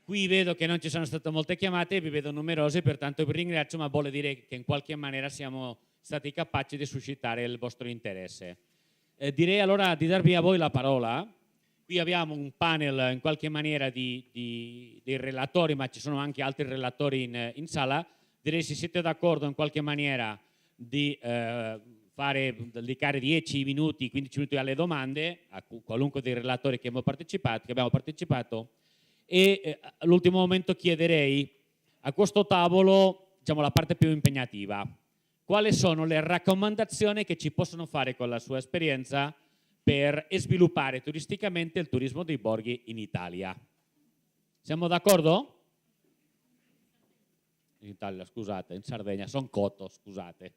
Qui vedo che non ci sono state molte chiamate, vi vedo numerose, pertanto vi ringrazio, ma vuole dire che in qualche maniera siamo stati capaci di suscitare il vostro interesse. Direi allora di darvi a voi la parola. Qui abbiamo un panel in qualche maniera dei relatori, ma ci sono anche altri relatori in sala. Direi, se siete d'accordo in qualche maniera, di dedicare 10 minuti, 15 minuti alle domande a qualunque dei relatori che abbiamo partecipato. E all'ultimo momento chiederei a questo tavolo, diciamo, la parte più impegnativa: quali sono le raccomandazioni che ci possono fare con la sua esperienza per sviluppare turisticamente il turismo dei borghi in Italia? Siamo d'accordo? In Italia, scusate, in Sardegna, son cotto, scusate.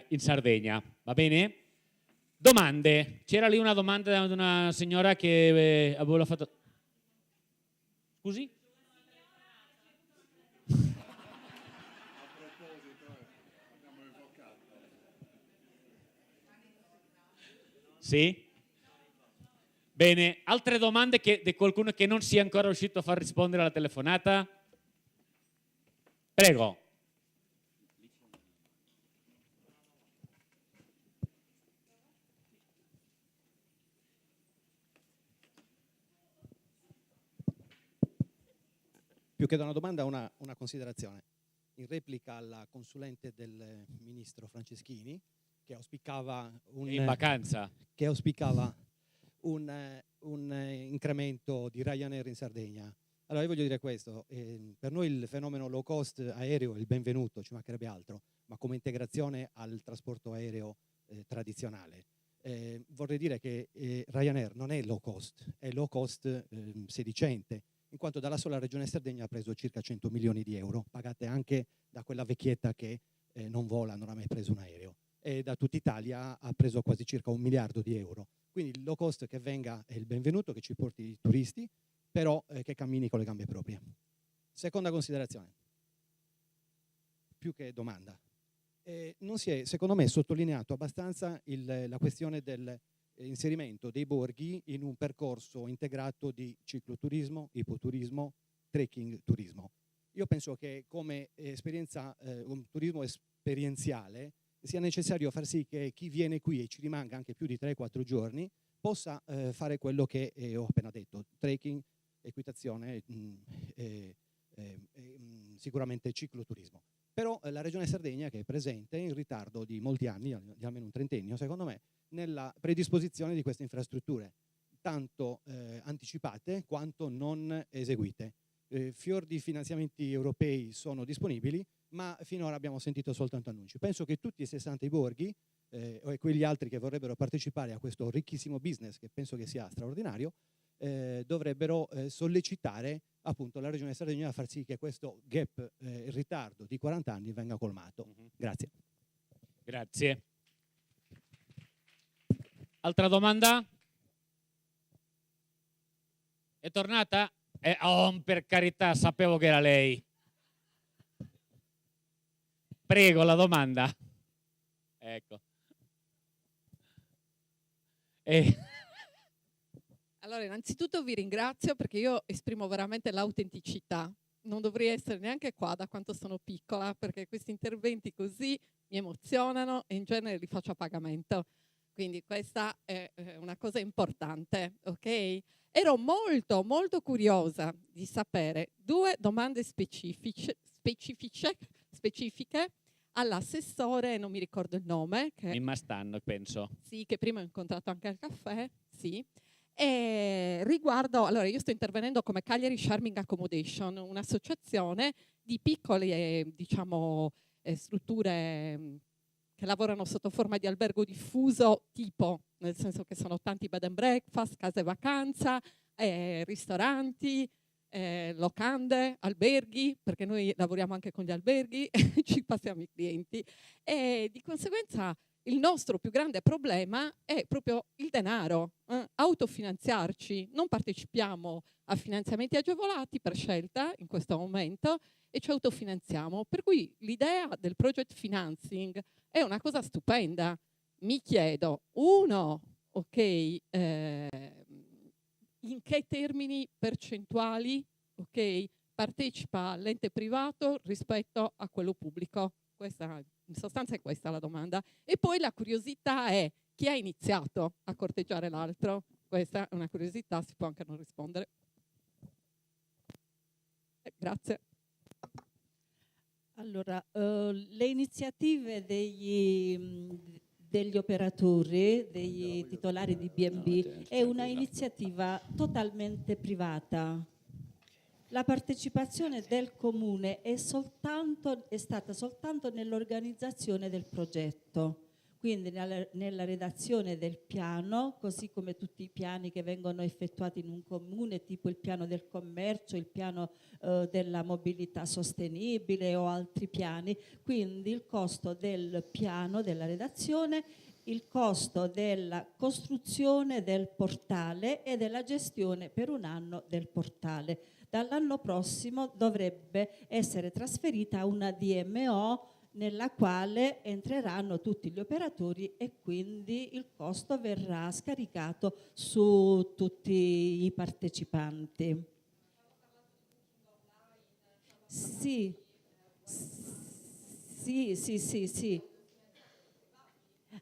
In Sardegna, va bene? Domande. C'era lì una domanda di una signora che aveva fatto... Scusi? Sì? Bene, altre domande di qualcuno che non sia ancora riuscito a far rispondere alla telefonata? Prego. Più che da una domanda, una considerazione. In replica alla consulente del ministro Franceschini, che auspicava in vacanza, che auspicava un incremento di Ryanair in Sardegna. Allora io voglio dire questo: per noi il fenomeno low cost aereo è il benvenuto, ci mancherebbe altro, ma come integrazione al trasporto aereo tradizionale. Vorrei dire che Ryanair non è low cost, è low cost sedicente, in quanto dalla sola regione Sardegna ha preso circa 100 milioni di euro, pagate anche da quella vecchietta che non vola, non ha mai preso un aereo, e da tutta Italia ha preso quasi circa 1 miliardo di euro. Quindi il low cost che venga è il benvenuto, che ci porti i turisti, però che cammini con le gambe proprie. Seconda considerazione, più che domanda. Non si è, secondo me, sottolineato abbastanza la questione dell'inserimento dei borghi in un percorso integrato di cicloturismo, ipoturismo, trekking turismo. Io penso che come esperienza, un turismo esperienziale, sia necessario far sì che chi viene qui e ci rimanga anche più di 3-4 giorni possa fare quello che ho appena detto: trekking, equitazione, sicuramente cicloturismo. Però la Regione Sardegna, che è presente, è in ritardo di molti anni, di almeno un trentennio secondo me, nella predisposizione di queste infrastrutture, tanto anticipate quanto non eseguite. Fior di finanziamenti europei sono disponibili, ma finora abbiamo sentito soltanto annunci. Penso che tutti i 60 borghi e quegli altri che vorrebbero partecipare a questo ricchissimo business, che penso che sia straordinario, dovrebbero sollecitare appunto la Regione Sardegna a far sì che questo gap, il ritardo di 40 anni, venga colmato. Grazie. Grazie. Altra domanda? È tornata? Oh, per carità, sapevo che era lei. Prego, la domanda. Ecco. Allora, innanzitutto vi ringrazio, perché io esprimo veramente l'autenticità. Non dovrei essere neanche qua, da quanto sono piccola, perché questi interventi così mi emozionano e in genere li faccio a pagamento. Quindi questa è una cosa importante, ok? Ero molto, molto curiosa di sapere 2 domande specifiche all'assessore, non mi ricordo il nome. Mimma Stanno, penso. Sì, che prima ho incontrato anche al caffè, sì. E riguardo, allora io sto intervenendo come Cagliari Charming Accommodation, un'associazione di piccole, diciamo, strutture che lavorano sotto forma di albergo diffuso, tipo, nel senso che sono tanti bed and breakfast, case vacanza, ristoranti, locande, alberghi, perché noi lavoriamo anche con gli alberghi, ci passiamo i clienti, e di conseguenza il nostro più grande problema è proprio il denaro, autofinanziarci. Non partecipiamo a finanziamenti agevolati per scelta in questo momento e ci autofinanziamo. Per cui l'idea del project financing è una cosa stupenda. Mi chiedo, uno, ok, in che termini percentuali ok? Partecipa l'ente privato rispetto a quello pubblico? Questa, in sostanza è questa la domanda. E poi la curiosità è: chi ha iniziato a corteggiare l'altro? Questa è una curiosità, si può anche non rispondere. Grazie. Allora, le iniziative degli operatori, dei titolari di B&B, è una iniziativa totalmente privata. La partecipazione del comune è stata soltanto nell'organizzazione del progetto, quindi nella redazione del piano, così come tutti i piani che vengono effettuati in un comune, tipo il piano del commercio, il piano della mobilità sostenibile o altri piani. Quindi il costo del piano, della redazione, il costo della costruzione del portale e della gestione per un anno del portale. Dall'anno prossimo dovrebbe essere trasferita a una DMO nella quale entreranno tutti gli operatori e quindi il costo verrà scaricato su tutti i partecipanti. Sì, sì.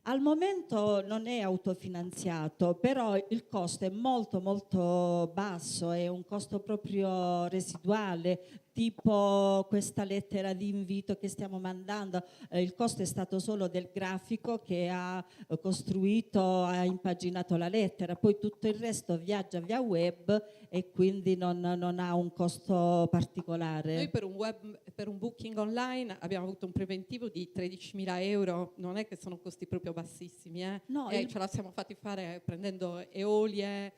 Al momento non è autofinanziato, però il costo è molto molto basso, è un costo proprio residuale, tipo questa lettera di invito che stiamo mandando, il costo è stato solo del grafico che ha costruito, ha impaginato la lettera, poi tutto il resto viaggia via web e quindi non ha un costo particolare. Noi per un booking online abbiamo avuto un preventivo di 13.000 euro, non è che sono costi proprio bassissimi, No, ce la siamo fatti fare prendendo Eolie,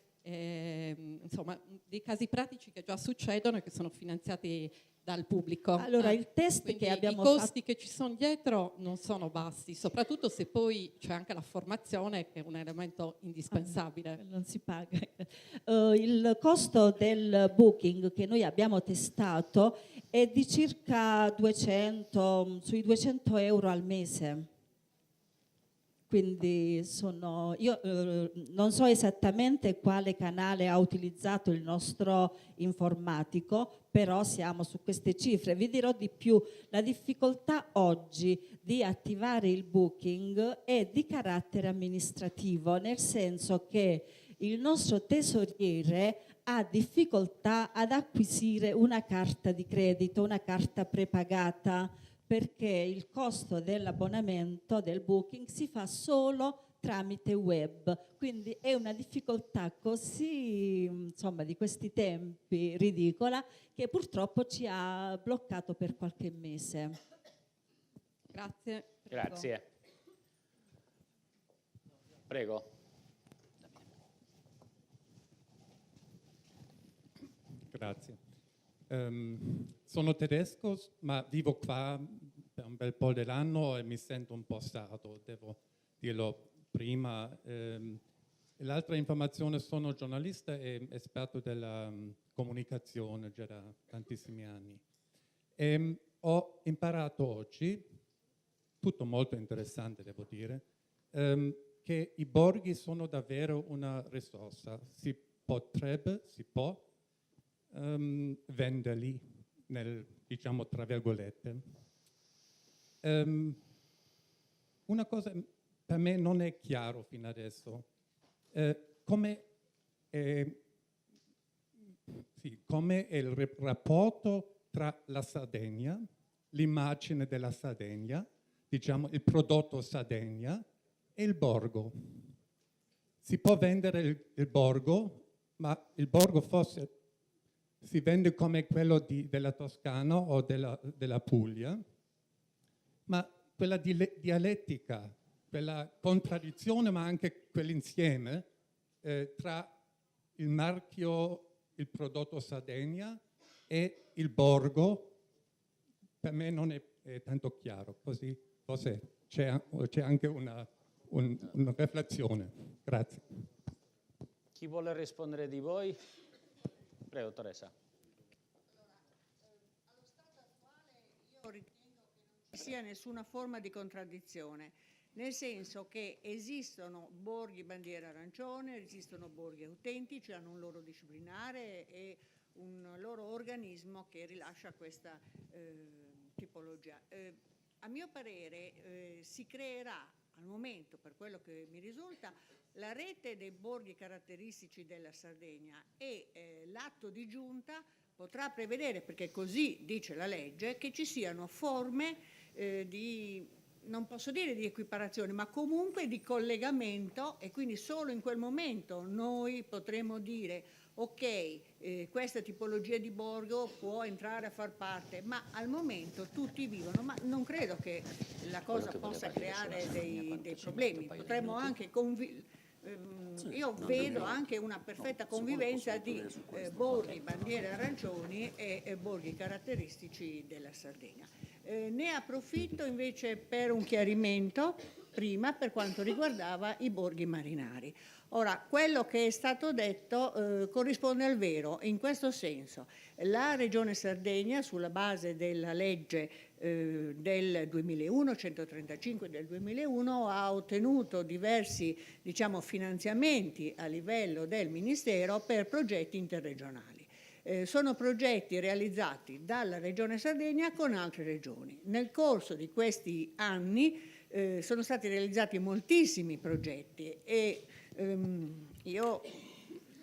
insomma dei casi pratici che già succedono e che sono finanziati dal pubblico. Allora il test Quindi che abbiamo i costi che ci sono dietro non sono bassi, soprattutto se poi c'è anche la formazione, che è un elemento indispensabile. Non si paga. Il costo del booking che noi abbiamo testato è di circa 200, sui 200 euro al mese. Quindi io non so esattamente quale canale ha utilizzato il nostro informatico, però siamo su queste cifre. Vi dirò di più, la difficoltà oggi di attivare il booking è di carattere amministrativo, nel senso che il nostro tesoriere ha difficoltà ad acquisire una carta di credito, una carta prepagata, perché il costo dell'abbonamento, del booking, si fa solo tramite web, quindi è una difficoltà così, insomma, di questi tempi ridicola, che purtroppo ci ha bloccato per qualche mese. Grazie. Grazie. Prego. Grazie. Sono tedesco, ma vivo qua per un bel po' dell'anno e mi sento un po' sardo, devo dirlo prima. L'altra informazione, sono giornalista e esperto della comunicazione già da tantissimi anni. Ho imparato oggi, tutto molto interessante devo dire, che i borghi sono davvero una risorsa. Si può venderli, diciamo tra virgolette. Una cosa per me non è chiaro fino adesso, come è il rapporto tra la Sardegna, l'immagine della Sardegna, diciamo il prodotto Sardegna e il borgo. Si può vendere il borgo, ma il borgo forse si vende come quello della Toscana o della Puglia, ma quella dialettica, quella contraddizione, ma anche quell'insieme tra il marchio, il prodotto Sardegna e il borgo, per me non è tanto chiaro, così forse c'è anche una riflessione. Grazie. Chi vuole rispondere di voi? Prego, Teresa. Allo stato attuale io ritengo che non ci sia nessuna forma di contraddizione, nel senso che esistono borghi bandiera arancione, esistono borghi autentici, hanno un loro disciplinare e un loro organismo che rilascia questa tipologia. A mio parere si creerà al momento, per quello che mi risulta, la rete dei borghi caratteristici della Sardegna e l'atto di giunta potrà prevedere, perché così dice la legge, che ci siano forme di, non posso dire di equiparazione, ma comunque di collegamento, e quindi solo in quel momento noi potremo dire ok, questa tipologia di borgo può entrare a far parte, ma al momento tutti vivono, ma non credo che la cosa possa creare dei problemi. Potremmo anche io vedo anche una perfetta convivenza di borghi bandiere arancioni e borghi caratteristici della Sardegna. Ne approfitto invece per un chiarimento prima per quanto riguardava i borghi marinari. Ora, quello che è stato detto corrisponde al vero, in questo senso. La Regione Sardegna, sulla base della legge del 2001, 135 del 2001, ha ottenuto diversi, finanziamenti a livello del Ministero per progetti interregionali. Sono progetti realizzati dalla Regione Sardegna con altre regioni. Nel corso di questi anni sono stati realizzati moltissimi progetti e io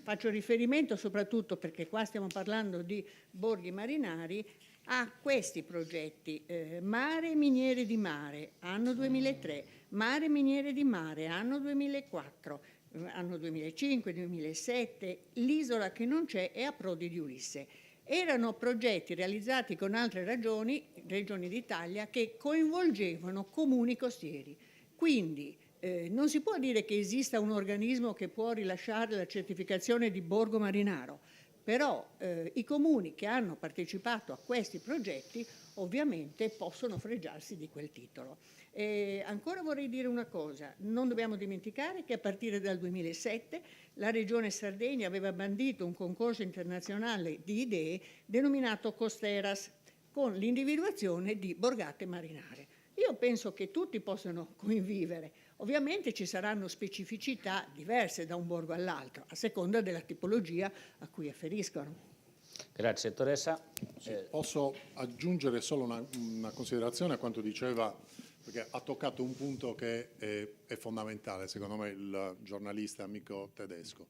faccio riferimento soprattutto, perché qua stiamo parlando di borghi marinari, a questi progetti: Mare Miniere di Mare, anno 2003, Mare Miniere di Mare, anno 2004, anno 2005, 2007, L'isola che non c'è e Approdi di Ulisse. Erano progetti realizzati con altre regioni d'Italia che coinvolgevano comuni costieri. Quindi non si può dire che esista un organismo che può rilasciare la certificazione di borgo marinaro, però i comuni che hanno partecipato a questi progetti ovviamente possono fregiarsi di quel titolo. Ancora vorrei dire una cosa: non dobbiamo dimenticare che a partire dal 2007 la Regione Sardegna aveva bandito un concorso internazionale di idee denominato Costeras, con l'individuazione di borgate marinare. Io penso che tutti possano convivere. Ovviamente ci saranno specificità diverse da un borgo all'altro, a seconda della tipologia a cui afferiscono. Grazie, dottoressa. Sì, posso aggiungere solo una considerazione a quanto diceva, perché ha toccato un punto che è fondamentale, secondo me, il giornalista amico tedesco.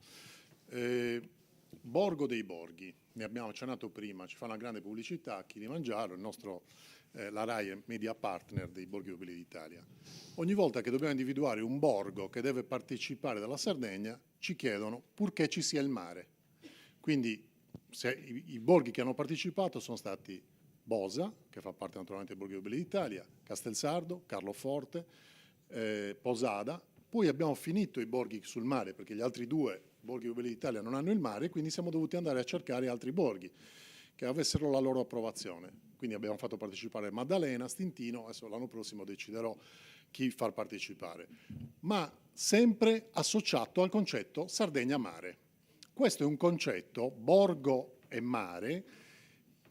Borgo dei borghi, ne abbiamo accennato prima, ci fa una grande pubblicità, Kilimangiaro, la RAI è media partner dei Borghi Mobili d'Italia. Ogni volta che dobbiamo individuare un borgo che deve partecipare dalla Sardegna, ci chiedono purché ci sia il mare. Quindi i borghi che hanno partecipato sono stati Bosa, che fa parte naturalmente dei Borghi Mobili d'Italia, Castelsardo, Carloforte, Posada. Poi abbiamo finito i borghi sul mare, perché gli altri due Borghi Mobili d'Italia non hanno il mare, quindi siamo dovuti andare a cercare altri borghi che avessero la loro approvazione. Quindi abbiamo fatto partecipare Maddalena, Stintino, adesso l'anno prossimo deciderò chi far partecipare, ma sempre associato al concetto Sardegna-mare. Questo è un concetto, borgo e mare,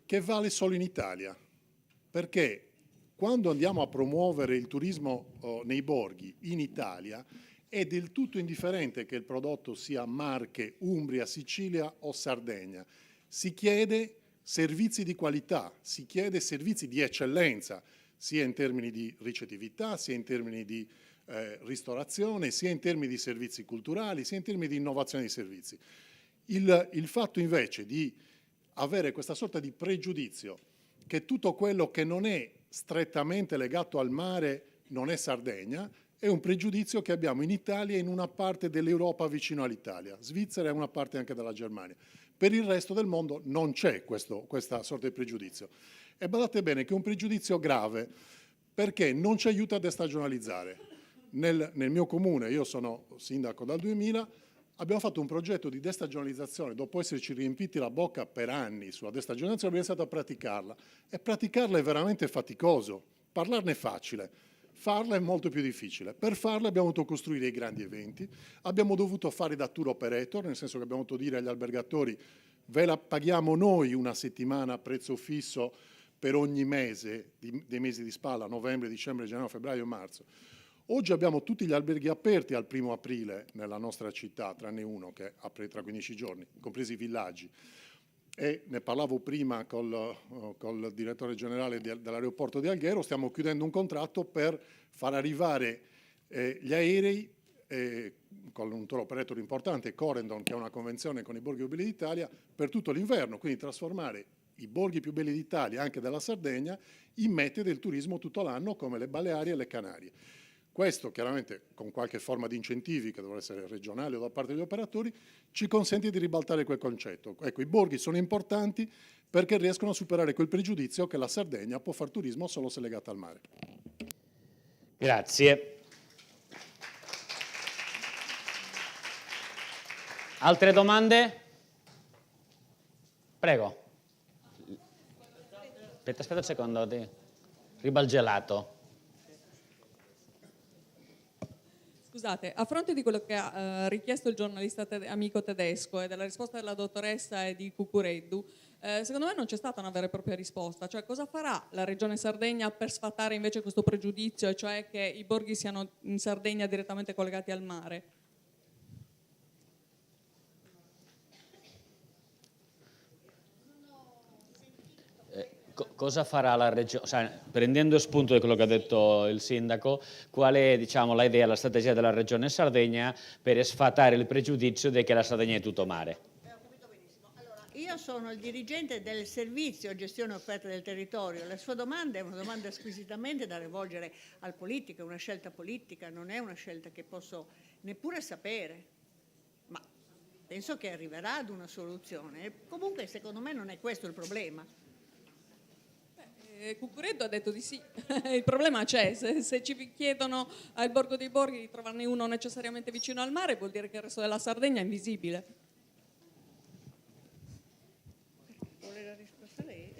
che vale solo in Italia, perché quando andiamo a promuovere il turismo nei borghi in Italia è del tutto indifferente che il prodotto sia Marche, Umbria, Sicilia o Sardegna. Si chiede servizi di qualità, si chiede servizi di eccellenza, sia in termini di ricettività, sia in termini di ristorazione, sia in termini di servizi culturali, sia in termini di innovazione di servizi. Il fatto invece di avere questa sorta di pregiudizio che tutto quello che non è strettamente legato al mare non è Sardegna è un pregiudizio che abbiamo in Italia e in una parte dell'Europa vicino all'Italia, Svizzera e una parte anche della Germania. Per il resto del mondo non c'è questa sorta di pregiudizio. E badate bene che è un pregiudizio grave, perché non ci aiuta a destagionalizzare. Nel mio comune, io sono sindaco dal 2000, abbiamo fatto un progetto di destagionalizzazione, dopo esserci riempiti la bocca per anni sulla destagionalizzazione, abbiamo iniziato a praticarla. E praticarla è veramente faticoso, parlarne è facile. Farla è molto più difficile. Per farla abbiamo dovuto costruire i grandi eventi, abbiamo dovuto fare da tour operator, nel senso che abbiamo dovuto dire agli albergatori: ve la paghiamo noi una settimana a prezzo fisso per ogni mese, dei mesi di spalla, novembre, dicembre, gennaio, febbraio, marzo. Oggi abbiamo tutti gli alberghi aperti al 1° aprile nella nostra città, tranne uno che apre tra 15 giorni, compresi i villaggi. e ne parlavo prima col direttore generale dell'aeroporto di Alghero, stiamo chiudendo un contratto per far arrivare gli aerei con un tour operator importante, Corendon, che ha una convenzione con i borghi più belli d'Italia, per tutto l'inverno, quindi trasformare i borghi più belli d'Italia, anche della Sardegna, in mete del turismo tutto l'anno come le Baleari e le Canarie. Questo chiaramente con qualche forma di incentivi che dovrà essere regionale o da parte degli operatori ci consente di ribaltare quel concetto. Ecco, i borghi sono importanti perché riescono a superare quel pregiudizio che la Sardegna può fare turismo solo se legata al mare. Grazie. Altre domande? Prego. Aspetta un secondo. Ribalgelato. Scusate, a fronte di quello che ha richiesto il giornalista amico tedesco e della risposta della dottoressa e di Cucureddu, secondo me non c'è stata una vera e propria risposta. Cioè, cosa farà la Regione Sardegna per sfatare invece questo pregiudizio, e cioè che i borghi siano in Sardegna direttamente collegati al mare? Cosa farà la Regione? Prendendo spunto da quello che ha detto il sindaco, qual è la idea, la strategia della Regione Sardegna per sfatare il pregiudizio di che la Sardegna è tutto mare? Ho capito benissimo. Allora, io sono il dirigente del servizio gestione offerta del territorio. La sua domanda è una domanda squisitamente da rivolgere al politico, è una scelta politica, non è una scelta che posso neppure sapere, ma penso che arriverà ad una soluzione. Comunque, secondo me, non è questo il problema. Cucureddu ha detto di sì, il problema c'è, se ci chiedono al Borgo dei Borghi di trovarne uno necessariamente vicino al mare, vuol dire che il resto della Sardegna è invisibile. Vuole la risposta lei?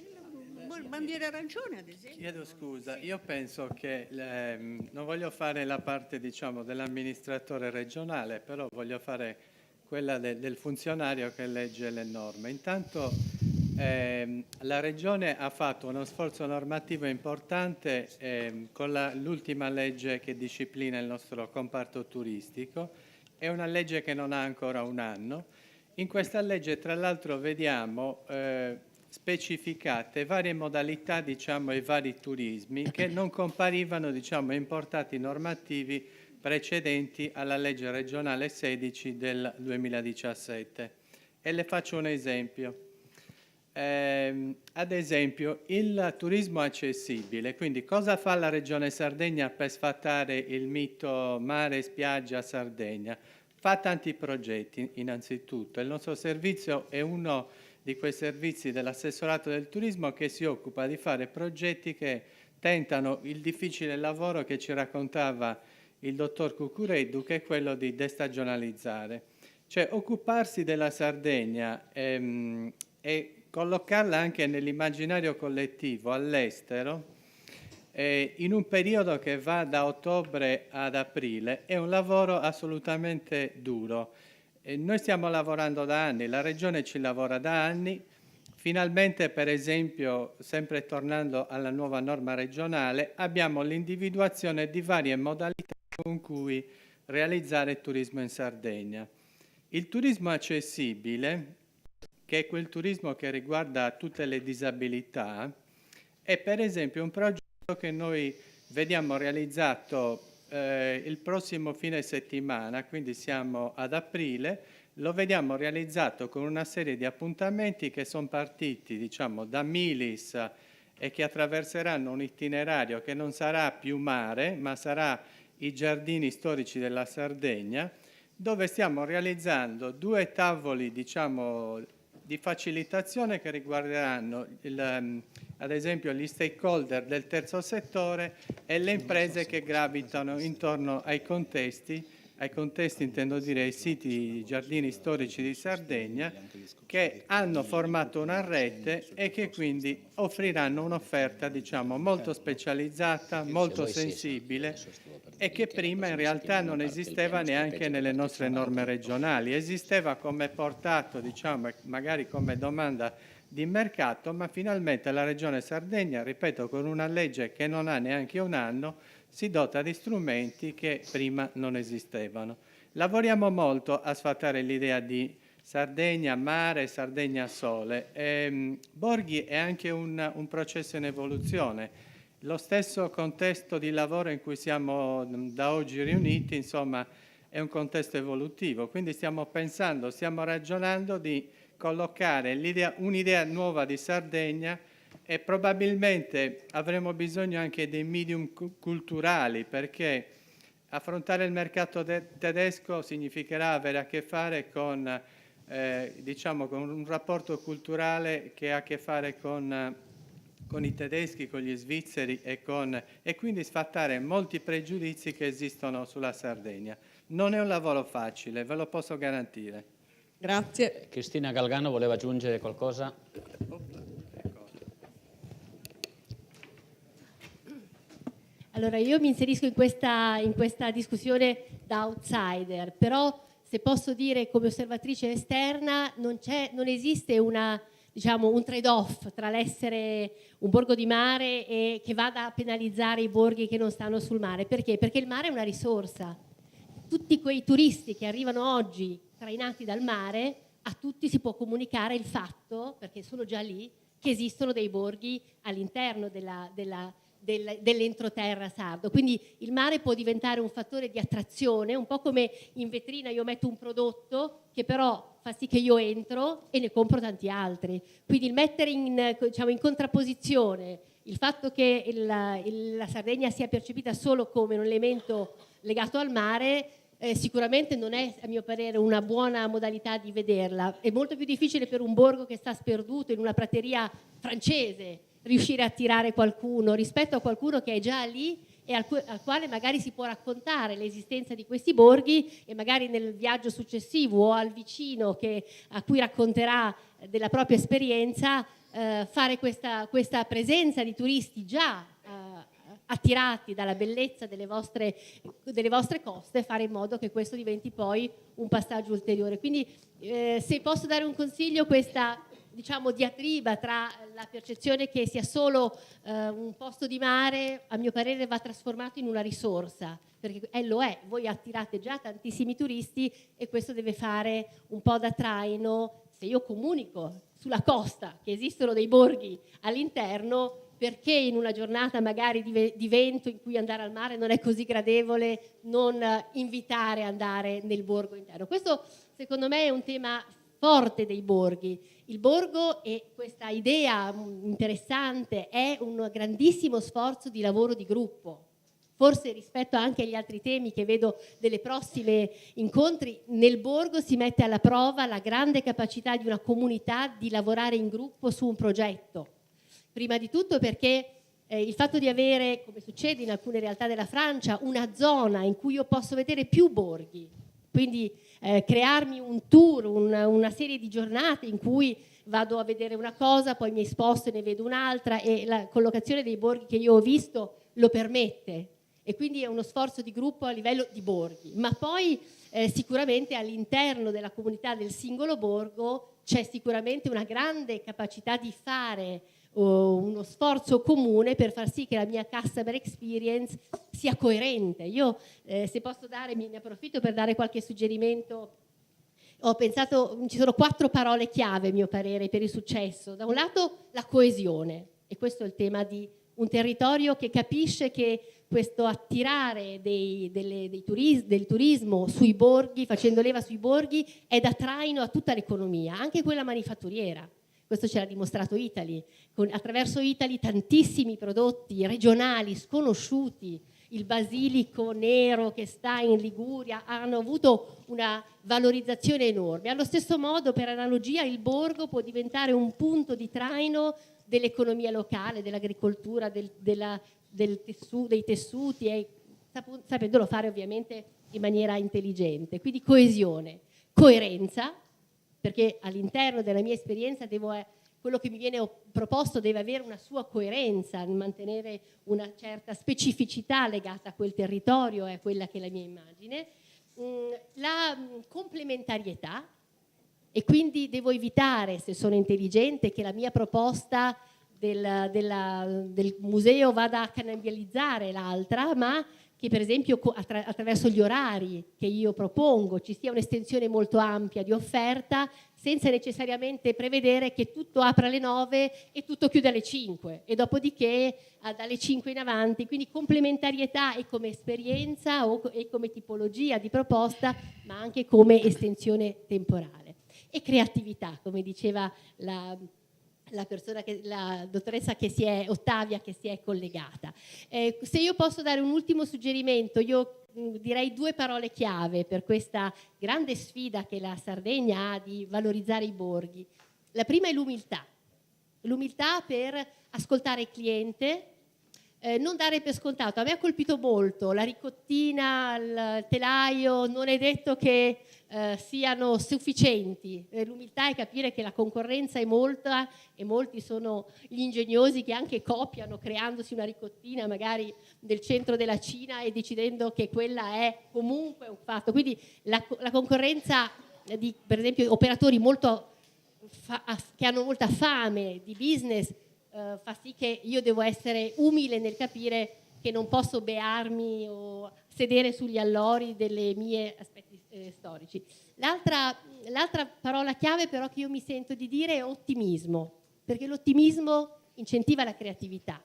Bandiera arancione, ad esempio. Chiedo scusa, io penso che, non voglio fare la parte dell'amministratore regionale, però voglio fare quella del funzionario che legge le norme. Intanto la Regione ha fatto uno sforzo normativo importante con l'ultima legge che disciplina il nostro comparto turistico. È una legge che non ha ancora un anno. In questa legge, tra l'altro, vediamo specificate varie modalità, e vari turismi che non comparivano, impортati normativi precedenti alla legge regionale 16 del 2017. E le faccio un esempio. Ad esempio il turismo accessibile, quindi cosa fa la Regione Sardegna per sfatare il mito mare e spiaggia Sardegna? Fa tanti progetti innanzitutto, il nostro servizio è uno di quei servizi dell'assessorato del turismo che si occupa di fare progetti che tentano il difficile lavoro che ci raccontava il dottor Cucureddu, che è quello di destagionalizzare, cioè occuparsi della Sardegna e collocarla anche nell'immaginario collettivo all'estero in un periodo che va da ottobre ad aprile è un lavoro assolutamente duro. Noi stiamo lavorando da anni, la Regione ci lavora da anni, finalmente per esempio, sempre tornando alla nuova norma regionale, abbiamo l'individuazione di varie modalità con cui realizzare turismo in Sardegna. Il turismo accessibile, che è quel turismo che riguarda tutte le disabilità, è per esempio un progetto che noi vediamo realizzato il prossimo fine settimana, quindi siamo ad aprile, lo vediamo realizzato con una serie di appuntamenti che sono partiti da Milis e che attraverseranno un itinerario che non sarà più mare, ma sarà i giardini storici della Sardegna, dove stiamo realizzando 2 tavoli di facilitazione che riguarderanno ad esempio gli stakeholder del terzo settore e le imprese che gravitano intorno ai contesti intendo dire ai siti giardini storici di Sardegna, che hanno formato una rete e che quindi offriranno un'offerta molto specializzata, molto sensibile e che prima in realtà non esisteva neanche nelle nostre norme regionali. Esisteva come portato, magari come domanda di mercato, ma finalmente la Regione Sardegna, ripeto, con una legge che non ha neanche un anno, si dota di strumenti che prima non esistevano. Lavoriamo molto a sfatare l'idea di Sardegna mare, Sardegna sole. Borghi è anche un processo in evoluzione. Lo stesso contesto di lavoro in cui siamo da oggi riuniti, insomma, è un contesto evolutivo. Quindi stiamo ragionando di collocare un'idea nuova di Sardegna e probabilmente avremo bisogno anche dei medium culturali, perché affrontare il mercato tedesco significherà avere a che fare con con un rapporto culturale che ha a che fare con i tedeschi, con gli svizzeri e quindi sfatare molti pregiudizi che esistono sulla Sardegna. Non è un lavoro facile, ve lo posso garantire. Grazie. Cristina Galgano voleva aggiungere qualcosa? Allora, io mi inserisco in questa discussione da outsider, però se posso dire come osservatrice esterna non esiste un trade-off tra l'essere un borgo di mare e che vada a penalizzare i borghi che non stanno sul mare. Perché? Perché il mare è una risorsa. Tutti quei turisti che arrivano oggi trainati dal mare, a tutti si può comunicare il fatto, perché sono già lì, che esistono dei borghi all'interno dell'entroterra sardo. Quindi il mare può diventare un fattore di attrazione, un po' come in vetrina io metto un prodotto che però fa sì che io entro e ne compro tanti altri. Quindi il mettere in contrapposizione il fatto che la Sardegna sia percepita solo come un elemento legato al mare sicuramente non è, a mio parere, una buona modalità di vederla. È molto più difficile per un borgo che sta sperduto in una prateria francese riuscire a attirare qualcuno rispetto a qualcuno che è già lì e al quale magari si può raccontare l'esistenza di questi borghi e magari nel viaggio successivo o al vicino a cui racconterà della propria esperienza fare questa presenza di turisti già attirati dalla bellezza delle vostre coste e fare in modo che questo diventi poi un passaggio ulteriore. Quindi se posso dare un consiglio, questa diatriba tra la percezione che sia solo un posto di mare, a mio parere va trasformato in una risorsa, perché lo è, voi attirate già tantissimi turisti e questo deve fare un po' da traino. Se io comunico sulla costa che esistono dei borghi all'interno, perché in una giornata magari di vento in cui andare al mare non è così gradevole non invitare ad andare nel borgo interno? Questo secondo me è un tema forte dei borghi. Il borgo, e questa idea interessante, è un grandissimo sforzo di lavoro di gruppo. Forse rispetto anche agli altri temi che vedo delle prossime incontri, nel borgo si mette alla prova la grande capacità di una comunità di lavorare in gruppo su un progetto. Prima di tutto perché il fatto di avere, come succede in alcune realtà della Francia, una zona in cui io posso vedere più borghi, quindi crearmi un tour, una serie di giornate in cui vado a vedere una cosa, poi mi sposto e ne vedo un'altra, e la collocazione dei borghi che io ho visto lo permette, e quindi è uno sforzo di gruppo a livello di borghi. Ma poi sicuramente all'interno della comunità del singolo borgo c'è sicuramente una grande capacità di fare uno sforzo comune per far sì che la mia customer experience sia coerente. Io se posso ne approfitto per dare qualche suggerimento. Ho pensato, ci sono 4 parole chiave a mio parere per il successo. Da un lato la coesione, e questo è il tema di un territorio che capisce che questo attirare del turismo sui borghi, facendo leva sui borghi, è da traino a tutta l'economia, anche quella manifatturiera. Questo ce l'ha dimostrato Italy. Attraverso Italy tantissimi prodotti regionali sconosciuti, il basilico nero che sta in Liguria, hanno avuto una valorizzazione enorme. Allo stesso modo, per analogia, il borgo può diventare un punto di traino dell'economia locale, dell'agricoltura, dei tessuti, e sapendolo fare ovviamente in maniera intelligente. Quindi coesione, coerenza, perché all'interno della mia esperienza quello che mi viene proposto deve avere una sua coerenza, mantenere una certa specificità legata a quel territorio e a quella che è la mia immagine, la complementarietà, e quindi devo evitare, se sono intelligente, che la mia proposta del museo vada a cannibalizzare l'altra, ma che per esempio attraverso gli orari che io propongo ci sia un'estensione molto ampia di offerta, senza necessariamente prevedere che tutto apra alle 9 e tutto chiude alle 5 e dopodiché dalle 5 in avanti, quindi complementarietà e come esperienza e come tipologia di proposta, ma anche come estensione temporale. E creatività, come diceva la dottoressa Ottavia che si è collegata. Se io posso dare un ultimo suggerimento, io direi 2 parole chiave per questa grande sfida che la Sardegna ha di valorizzare i borghi. La prima è l'umiltà per ascoltare il cliente, non dare per scontato. A me ha colpito molto la ricottina, il telaio, non è detto che siano sufficienti. L'umiltà è capire che la concorrenza è molta e molti sono gli ingegnosi che anche copiano, creandosi una ricottina magari del centro della Cina e decidendo che quella è comunque un fatto. Quindi la concorrenza di, per esempio, operatori che hanno molta fame di business fa sì che io devo essere umile nel capire che non posso bearmi o sedere sugli allori delle mie aspetti storici. L'altra parola chiave però che io mi sento di dire è ottimismo, perché l'ottimismo incentiva la creatività,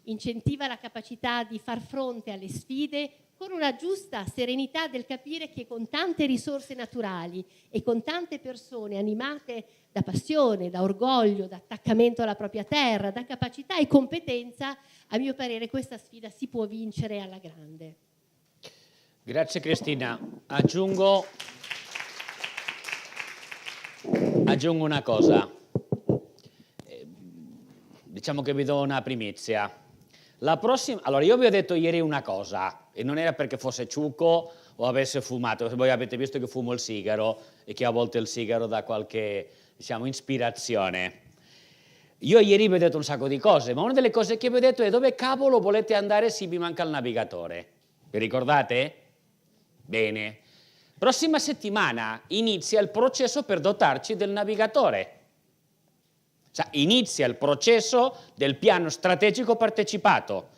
incentiva la capacità di far fronte alle sfide con una giusta serenità del capire che con tante risorse naturali e con tante persone animate da passione, da orgoglio, da attaccamento alla propria terra, da capacità e competenza, a mio parere questa sfida si può vincere alla grande. Grazie Cristina. Aggiungo una cosa. Diciamo che vi do una primizia. La prossima, allora io vi ho detto ieri una cosa e non era perché fosse ciucco o avesse fumato, voi avete visto che fumo il sigaro e che a volte il sigaro dà qualche, diciamo, ispirazione. Io ieri vi ho detto un sacco di cose, ma una delle cose che vi ho detto è: dove cavolo volete andare se vi manca il navigatore? Vi ricordate? Bene. Prossima settimana inizia il processo per dotarci del navigatore. Cioè, inizia il processo del piano strategico partecipato.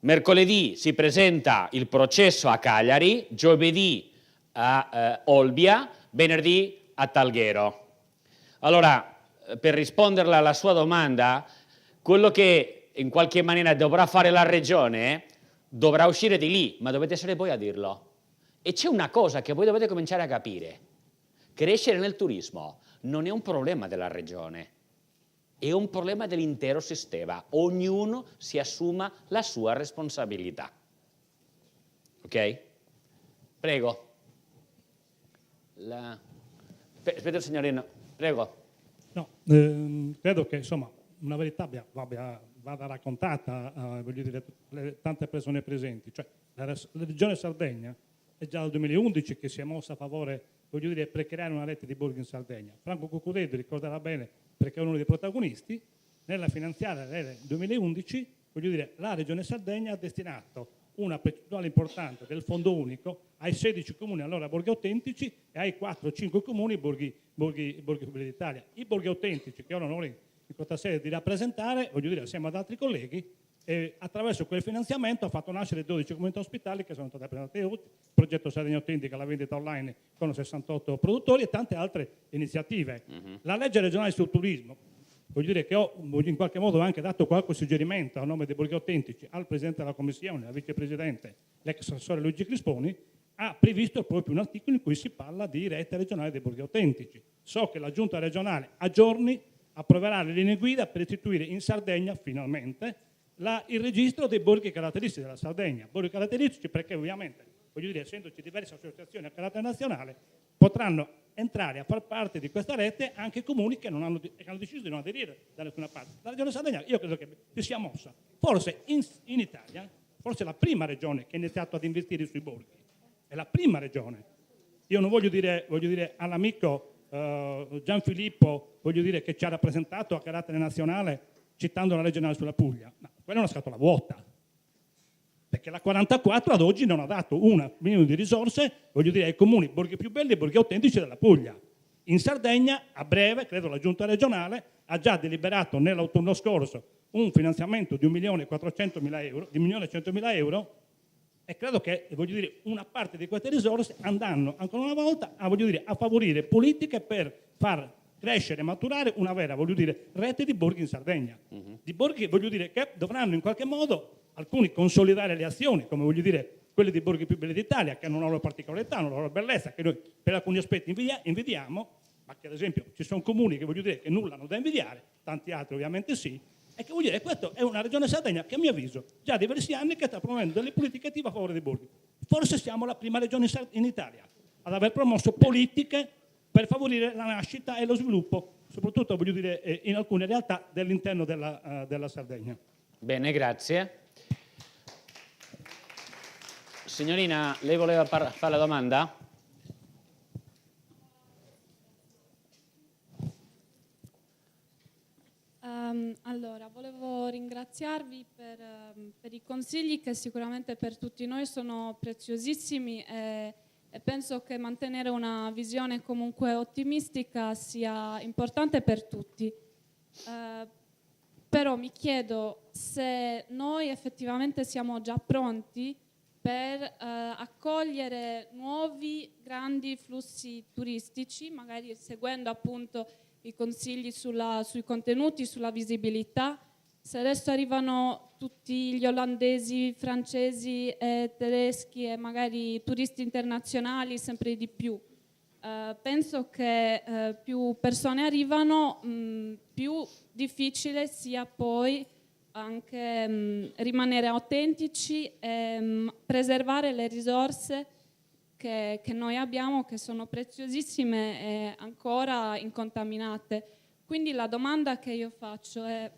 Mercoledì si presenta il processo a Cagliari, giovedì a Olbia, venerdì a Talghero. Allora, per risponderla alla sua domanda, quello che in qualche maniera dovrà fare la regione dovrà uscire di lì, ma dovete essere voi a dirlo. E c'è una cosa che voi dovete cominciare a capire: crescere nel turismo non è un problema della regione, è un problema dell'intero sistema. Ognuno si assuma la sua responsabilità. Ok? Prego. Aspetta, signorino, prego. No, credo che insomma una verità vada raccontata, voglio dire, tante persone presenti. Cioè, la Regione Sardegna è già dal 2011 che si è mossa a favore, voglio dire, per creare una rete di borghi in Sardegna. Franco Cuccureddu ricorderà bene, perché è uno dei protagonisti, nella finanziaria del 2011, voglio dire, la Regione Sardegna ha destinato una percentuale importante del fondo unico ai 16 comuni allora borghi autentici e ai 4-5 comuni borghi d'Italia. I borghi autentici, che ho l'onore in questa sede di rappresentare, voglio dire, assieme ad altri colleghi, attraverso quel finanziamento ha fatto nascere 12 comunità ospitali che sono state presentate il progetto Sardegna Autentica, la vendita online con 68 produttori e tante altre iniziative. La legge regionale sul turismo, voglio dire che ho in qualche modo anche dato qualche suggerimento a nome dei borghi autentici al Presidente della Commissione, al Vicepresidente, l'ex assessore Luigi Crisponi, ha previsto proprio un articolo in cui si parla di rete regionale dei borghi autentici. So che la Giunta regionale a giorni approverà le linee guida per istituire in Sardegna finalmente il registro dei borghi caratteristici della Sardegna. Borghi caratteristici perché ovviamente, voglio dire, essendoci diverse associazioni a carattere nazionale, potranno entrare a far parte di questa rete anche comuni che hanno deciso di non aderire da nessuna parte. La Regione Sardegna, io credo che si sia mossa, forse in Italia, forse è la prima regione che ha iniziato ad investire sui borghi. È la prima regione. Io non voglio dire all'amico Gianfilippo, voglio dire, che ci ha rappresentato a carattere nazionale citando la legge regionale sulla Puglia. No, quella è una scatola vuota, perché la 44 ad oggi non ha dato un minimo di risorse, voglio dire, ai comuni, borghi più belli e borghi autentici della Puglia. In Sardegna, a breve, credo la Giunta regionale ha già deliberato nell'autunno scorso un finanziamento di 1.400.000 euro, di 1.100.000 euro, E credo che, voglio dire, una parte di queste risorse andranno ancora una volta a, voglio dire, a favorire politiche per far crescere e maturare una vera, voglio dire, rete di borghi in Sardegna. Di borghi, voglio dire, che dovranno in qualche modo alcuni consolidare le azioni, come voglio dire quelli dei borghi più belli d'Italia, che hanno una loro particolarità, una loro bellezza, che noi per alcuni aspetti invidiamo, ma che ad esempio ci sono comuni che voglio dire che nulla hanno da invidiare, tanti altri ovviamente sì, e che voglio dire, questa è una regione Sardegna che a mio avviso già diversi anni che sta promuovendo delle politiche attive a favore dei borghi. Forse siamo la prima regione in Italia ad aver promosso politiche per favorire la nascita e lo sviluppo, soprattutto voglio dire in alcune realtà dell'interno della Sardegna. Bene, grazie. Signorina, lei voleva fare la domanda? Allora, volevo ringraziarvi per i consigli che sicuramente per tutti noi sono preziosissimi e penso che mantenere una visione comunque ottimistica sia importante per tutti. Però mi chiedo se noi effettivamente siamo già pronti per accogliere nuovi grandi flussi turistici, magari seguendo appunto i consigli sui contenuti, sulla visibilità. Se adesso arrivano tutti gli olandesi, francesi e tedeschi e magari turisti internazionali sempre di più, penso che più persone arrivano, più difficile sia poi anche rimanere autentici e preservare le risorse che noi abbiamo, che sono preziosissime e ancora incontaminate. Quindi la domanda che io faccio è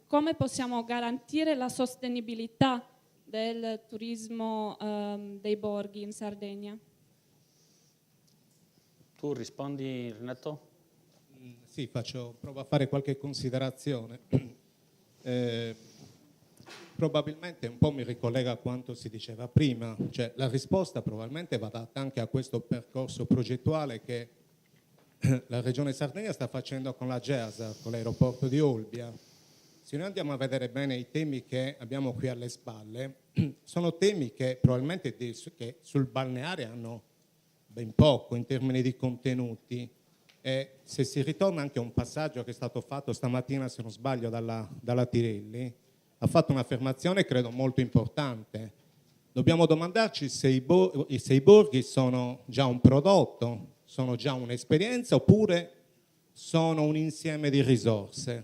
come possiamo garantire la sostenibilità del turismo dei borghi in Sardegna? Tu rispondi, Renato? Sì, provo a fare qualche considerazione. Probabilmente un po' mi ricollega a quanto si diceva prima, cioè la risposta probabilmente va data anche a questo percorso progettuale che la Regione Sardegna sta facendo con la GEASA, con l'aeroporto di Olbia. Se noi andiamo a vedere bene i temi che abbiamo qui alle spalle, sono temi che probabilmente che sul balneare hanno ben poco in termini di contenuti. E se si ritorna anche a un passaggio che è stato fatto stamattina, se non sbaglio, dalla Tirelli, ha fatto un'affermazione credo molto importante. Dobbiamo domandarci se i borghi sono già un prodotto, sono già un'esperienza oppure sono un insieme di risorse.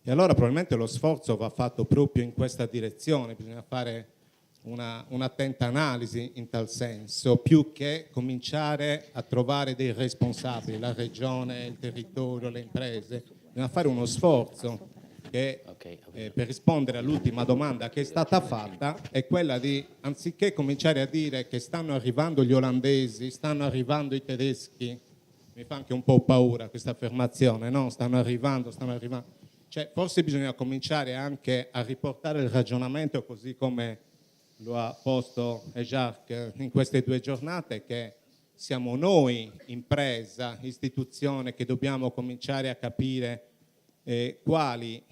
E allora probabilmente lo sforzo va fatto proprio in questa direzione, bisogna fare un'attenta analisi in tal senso, più che cominciare a trovare dei responsabili, la regione, il territorio, le imprese. Bisogna fare uno sforzo che, per rispondere all'ultima domanda che è stata fatta, è quella di, anziché cominciare a dire che stanno arrivando gli olandesi, stanno arrivando i tedeschi, mi fa anche un po' paura questa affermazione, no? Stanno arrivando. Cioè, forse bisogna cominciare anche a riportare il ragionamento così come lo ha posto Jacques in queste 2 giornate, che siamo noi, impresa, istituzione, che dobbiamo cominciare a capire quali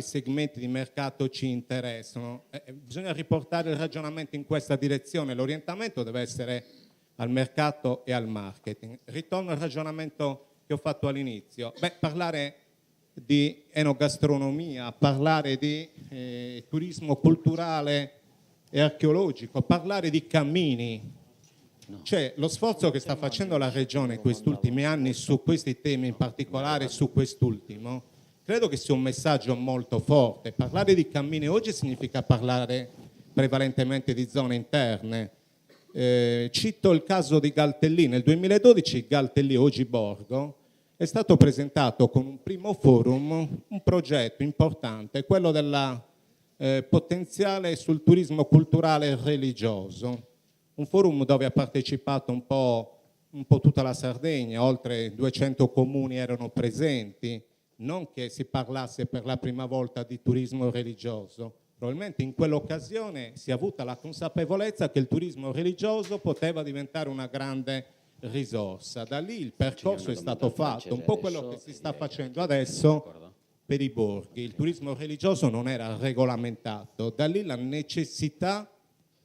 segmenti di mercato ci interessano. Bisogna riportare il ragionamento in questa direzione, l'orientamento deve essere al mercato e al marketing. Ritorno al ragionamento che ho fatto all'inizio. Parlare di enogastronomia, parlare di turismo culturale e archeologico, parlare di cammini. Cioè, lo sforzo che sta facendo la Regione in questi ultimi anni su questi temi, in particolare su quest'ultimo, credo che sia un messaggio molto forte. Parlare di cammini oggi significa parlare prevalentemente di zone interne. Cito il caso di Galtellì. Nel 2012 Galtellì, oggi Borgo, è stato presentato con un primo forum un progetto importante, quello della potenziale sul turismo culturale e religioso. Un forum dove ha partecipato un po' tutta la Sardegna, oltre 200 comuni erano presenti, non che si parlasse per la prima volta di turismo religioso. Probabilmente in quell'occasione si è avuta la consapevolezza che il turismo religioso poteva diventare una grande risorsa. Da lì il percorso è stato fatto, un po' quello che si sta facendo adesso per i borghi. Il turismo religioso non era regolamentato, da lì la necessità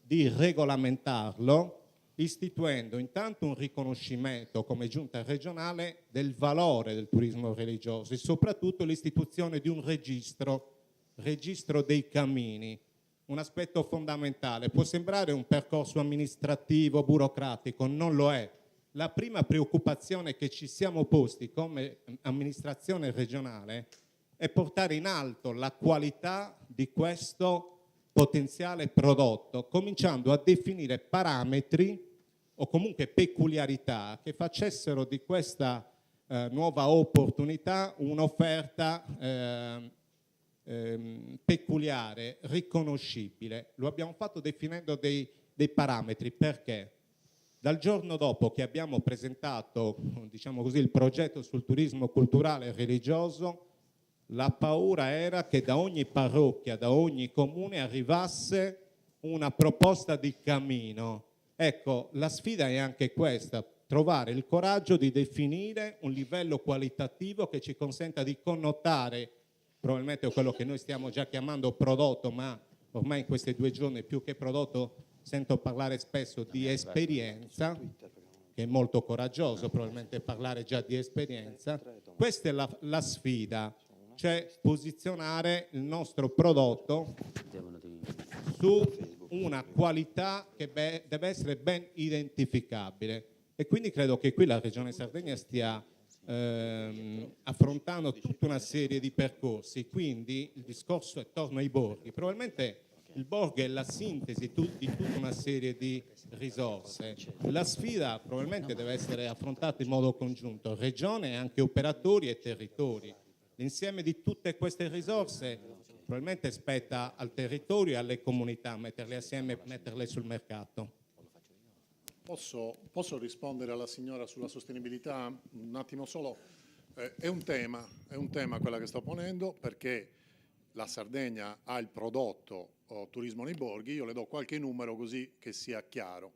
di regolamentarlo, istituendo intanto un riconoscimento come giunta regionale del valore del turismo religioso e soprattutto l'istituzione di un registro dei cammini, un aspetto fondamentale. Può sembrare un percorso amministrativo, burocratico, non lo è. La prima preoccupazione che ci siamo posti come amministrazione regionale è portare in alto la qualità di questo potenziale prodotto, cominciando a definire parametri o comunque peculiarità che facessero di questa nuova opportunità un'offerta peculiare, riconoscibile. Lo abbiamo fatto definendo dei parametri. Perché? Dal giorno dopo che abbiamo presentato, diciamo così, il progetto sul turismo culturale e religioso, la paura era che da ogni parrocchia, da ogni comune arrivasse una proposta di cammino. Ecco, la sfida è anche questa, trovare il coraggio di definire un livello qualitativo che ci consenta di connotare probabilmente quello che noi stiamo già chiamando prodotto, ma ormai in questi 2 giorni più che prodotto sento parlare spesso di esperienza, che è molto coraggioso probabilmente parlare già di esperienza. Questa è la sfida, cioè posizionare il nostro prodotto su una qualità che deve essere ben identificabile, e quindi credo che qui la Regione Sardegna stia affrontando tutta una serie di percorsi. Quindi il discorso è attorno ai borghi. Probabilmente il borgo è la sintesi di tutta una serie di risorse. La sfida probabilmente deve essere affrontata in modo congiunto, regione, anche operatori e territori. L'insieme di tutte queste risorse probabilmente spetta al territorio e alle comunità metterle assieme e metterle sul mercato. Posso rispondere alla signora sulla sostenibilità un attimo solo? È un tema quella che sto ponendo, perché la Sardegna ha il prodotto turismo nei borghi. Io le do qualche numero così che sia chiaro.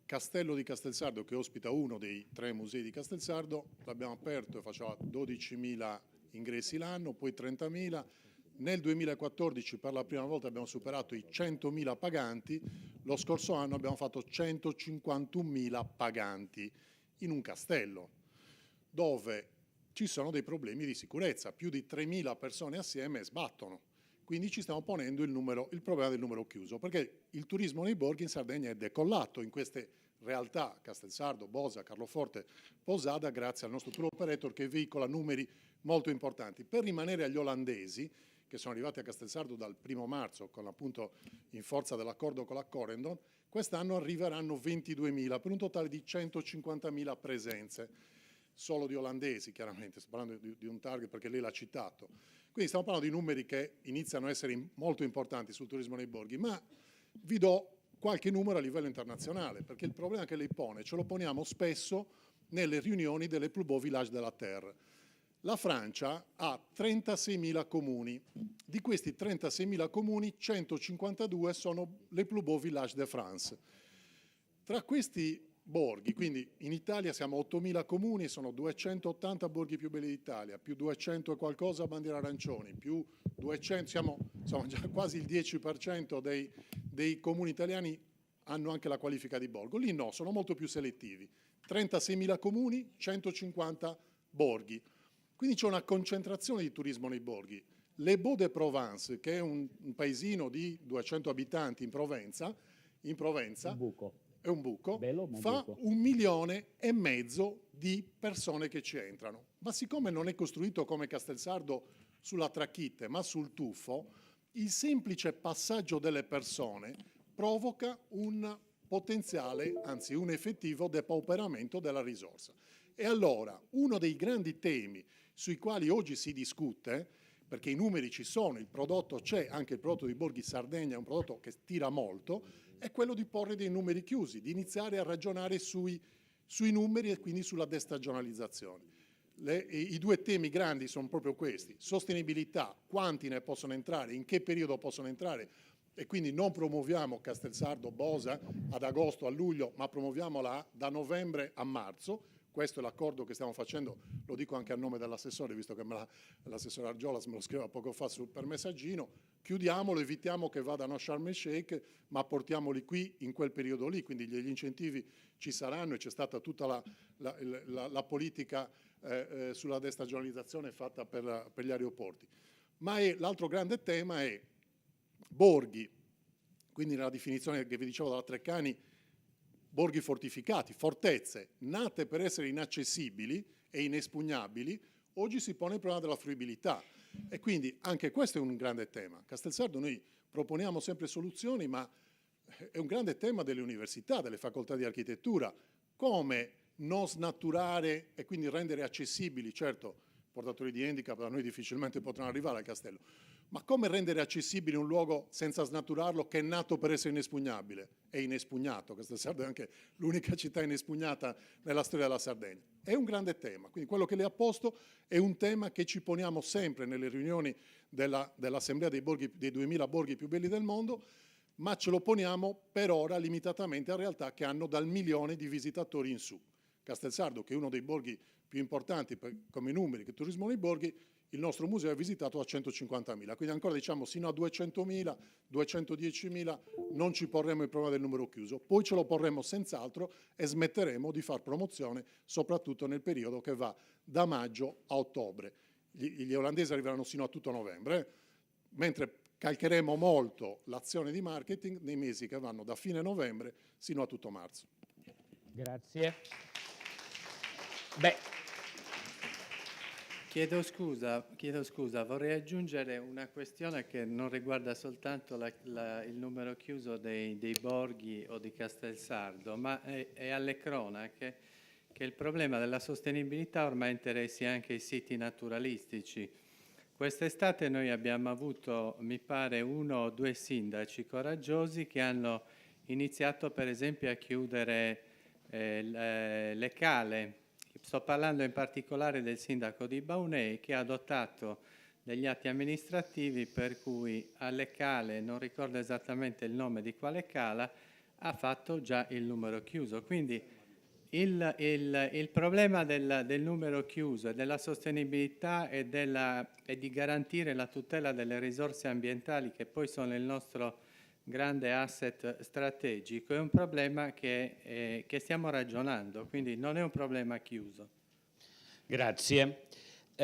Castello di Castelsardo, che ospita uno dei 3 musei di Castelsardo, l'abbiamo aperto e faceva 12.000 ingressi l'anno, poi 30.000. Nel 2014 per la prima volta abbiamo superato i 100.000 paganti, lo scorso anno abbiamo fatto 151.000 paganti in un castello, dove ci sono dei problemi di sicurezza, più di 3.000 persone assieme sbattono. Quindi ci stiamo ponendo il problema del numero chiuso, perché il turismo nei borghi in Sardegna è decollato in queste realtà, Castelsardo, Bosa, Carloforte, Posada, grazie al nostro tour operator che veicola numeri molto importanti. Per rimanere agli olandesi, che sono arrivati a Castelsardo dal 1° marzo, con appunto in forza dell'accordo con la Corendon, quest'anno arriveranno 22.000, per un totale di 150.000 presenze, solo di olandesi chiaramente, sto parlando di un target perché lei l'ha citato. Quindi stiamo parlando di numeri che iniziano a essere molto importanti sul turismo nei borghi, ma vi do qualche numero a livello internazionale, perché il problema che lei pone ce lo poniamo spesso nelle riunioni delle Plus Beaux Villages de la Terre. La Francia ha 36.000 comuni, di questi 36.000 comuni 152 sono les Plus Beaux Villages de France. Tra questi borghi, quindi in Italia siamo 8.000 comuni, sono 280 borghi più belli d'Italia, più 200 e qualcosa bandiere arancioni, più 200, siamo già quasi il 10% dei comuni italiani hanno anche la qualifica di borgo. Lì no, sono molto più selettivi. 36.000 comuni, 150 borghi. Quindi c'è una concentrazione di turismo nei borghi. Les Baux de Provence, che è un paesino di 200 abitanti in Provenza, è un buco, fa 1,5 milioni di persone che ci entrano. Ma siccome non è costruito come Castelsardo sulla tracchite, ma sul tuffo, il semplice passaggio delle persone provoca un potenziale, anzi un effettivo depauperamento della risorsa. E allora, uno dei grandi temi sui quali oggi si discute, perché i numeri ci sono, il prodotto c'è, anche il prodotto di Borghi Sardegna è un prodotto che tira molto, è quello di porre dei numeri chiusi, di iniziare a ragionare sui numeri e quindi sulla destagionalizzazione. I 2 temi grandi sono proprio questi: sostenibilità, quanti ne possono entrare, in che periodo possono entrare, e quindi non promuoviamo Castelsardo, Bosa ad agosto, a luglio, ma promuoviamola da novembre a marzo. Questo è l'accordo che stiamo facendo, lo dico anche a nome dell'assessore, visto che l'assessore Argiolas me lo scriveva poco fa per messaggino. chiudiamolo, evitiamo che vadano a Sharm el Sheikh, ma portiamoli qui in quel periodo lì, quindi gli incentivi ci saranno e c'è stata tutta la politica sulla destagionalizzazione fatta per gli aeroporti. Ma l'altro grande tema è borghi, quindi nella definizione che vi dicevo dalla Treccani, borghi fortificati, fortezze, nate per essere inaccessibili e inespugnabili, oggi si pone il problema della fruibilità. E quindi anche questo è un grande tema. Castelsardo noi proponiamo sempre soluzioni, ma è un grande tema delle università, delle facoltà di architettura, come non snaturare e quindi rendere accessibili, certo, portatori di handicap da noi difficilmente potranno arrivare al castello, ma come rendere accessibile un luogo senza snaturarlo che è nato per essere inespugnabile? È inespugnato, Castelsardo è anche l'unica città inespugnata nella storia della Sardegna. È un grande tema, quindi quello che lei ha posto è un tema che ci poniamo sempre nelle riunioni dell'Assemblea dei 2000 borghi più belli del mondo, ma ce lo poniamo per ora limitatamente a realtà che hanno dal 1 milione di visitatori in su. Castelsardo, che è uno dei borghi più importanti come numeri che turismo nei borghi, il nostro museo è visitato da 150.000, quindi ancora diciamo sino a 200.000, 210.000 non ci porremo il problema del numero chiuso, poi ce lo porremo senz'altro e smetteremo di far promozione soprattutto nel periodo che va da maggio a ottobre. Gli olandesi arriveranno sino a tutto novembre, mentre calcheremo molto l'azione di marketing nei mesi che vanno da fine novembre sino a tutto marzo. Grazie. Chiedo scusa, vorrei aggiungere una questione che non riguarda soltanto il numero chiuso dei borghi o di Castelsardo, ma è alle cronache che il problema della sostenibilità ormai interessi anche i siti naturalistici. Quest'estate noi abbiamo avuto, mi pare, 1 o 2 sindaci coraggiosi che hanno iniziato per esempio a chiudere le cale. Sto parlando in particolare del sindaco di Baunei che ha adottato degli atti amministrativi per cui alle cale, non ricordo esattamente il nome di quale cala, ha fatto già il numero chiuso. Quindi il problema del numero chiuso e della sostenibilità e di garantire la tutela delle risorse ambientali, che poi sono il nostro grande asset strategico, è un problema che stiamo ragionando, quindi non è un problema chiuso. Grazie.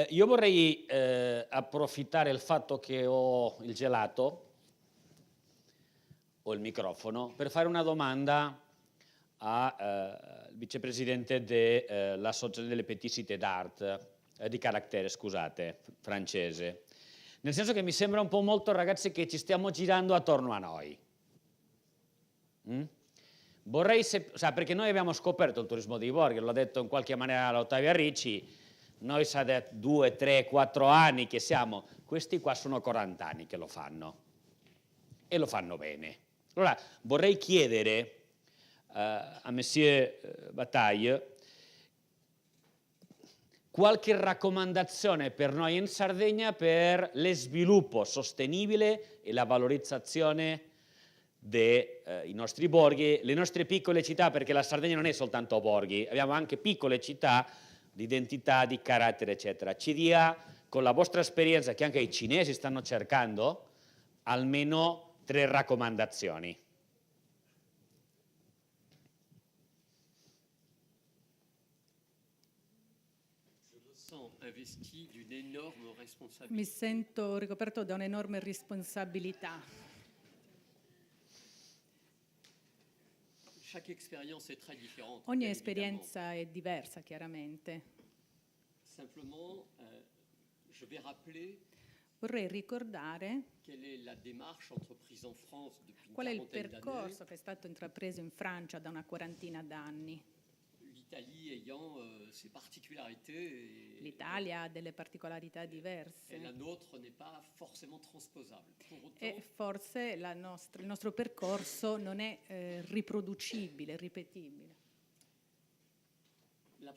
Io vorrei approfittare del fatto che ho il gelato, ho il microfono, per fare una domanda al vicepresidente dell'Associazione delle Petites Cités d'Art, di carattere, scusate, francese. Nel senso che mi sembra un po' molto, ragazzi, che ci stiamo girando attorno a noi. Vorrei perché noi abbiamo scoperto il turismo dei borghi, l'ho detto in qualche maniera Ottavia Ricci, noi sa da 2, 3, 4 anni che siamo, questi qua sono 40 anni che lo fanno e lo fanno bene. Allora vorrei chiedere a Monsieur Bataille qualche raccomandazione per noi in Sardegna per lo sviluppo sostenibile e la valorizzazione dei nostri borghi, le nostre piccole città, perché la Sardegna non è soltanto borghi, abbiamo anche piccole città di identità, di carattere, eccetera. Ci dia, con la vostra esperienza, che anche i cinesi stanno cercando, almeno 3 raccomandazioni. Mi sento ricoperto da un'enorme responsabilità. Ogni esperienza è diversa, chiaramente. Vorrei ricordare qual è il percorso che è stato intrapreso in Francia da una quarantina d'anni. L'Italia ha delle particolarità diverse e forse il nostro percorso non è riproducibile, ripetibile. La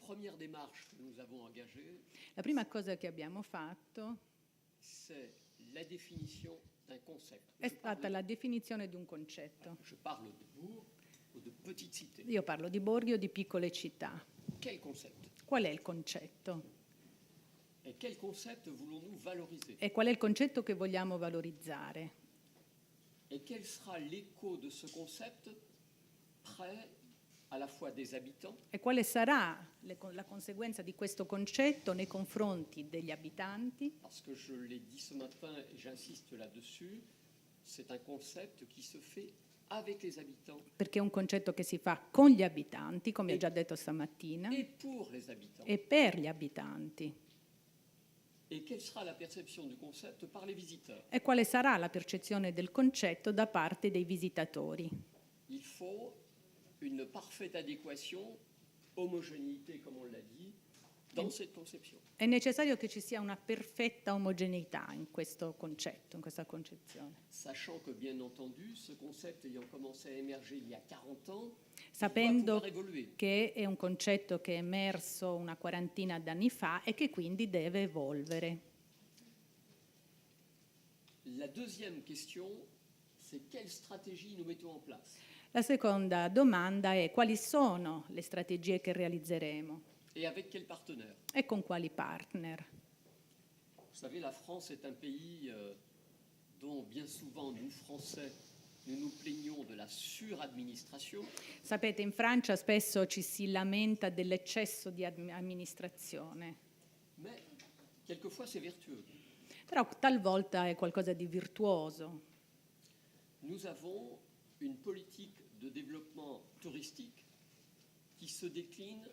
prima cosa che abbiamo fatto è stata la definizione di un concetto. Io parlo di borghi o di piccole città. Qual è il concetto? Et quel concept voulons-nous valoriser? E qual è il concetto che vogliamo valorizzare? Et quel sera l'écho de ce concept près à la fois des habitants E quale sarà la conseguenza di questo concetto nei confronti degli abitanti? Parce que je l'ai dit ce matin et j'insiste là-dessus, c'est un concept qui se fait avec les habitants Perché è un concetto che si fa con gli abitanti, come ho già detto stamattina, et pour les habitants. e per gli abitanti. Et quelle sera la perception du concept par les visiteurs? E quale sarà la percezione del concetto da parte dei visitatori? Il faut une parfaite adéquation, homogénéité, comme on l'a dit, dans cette conception. È necessario che ci sia una perfetta omogeneità in questo concetto, in questa concezione. Sachant que, bien entendu, ce concept ayant commencé à émerger il y a 40 ans, Sapendo pouvoir évoluer. che è un concetto che è emerso una quarantina d'anni fa e che quindi deve evolvere. La deuxième question, c'est quelle stratégie nous mettons en place? La seconda domanda è quali sono le strategie che realizzeremo Et avec quels partenaires? e con quali partner. Vous savez, la France est un pays dont bien souvent nous, Français, nous nous plaignons de la suradministration. Sapete, in Francia spesso ci si lamenta dell'eccesso di amministrazione, Mais quelquefois c'est vertueux. però talvolta è qualcosa di virtuoso. Nous avons une politique de développement touristique qui se décline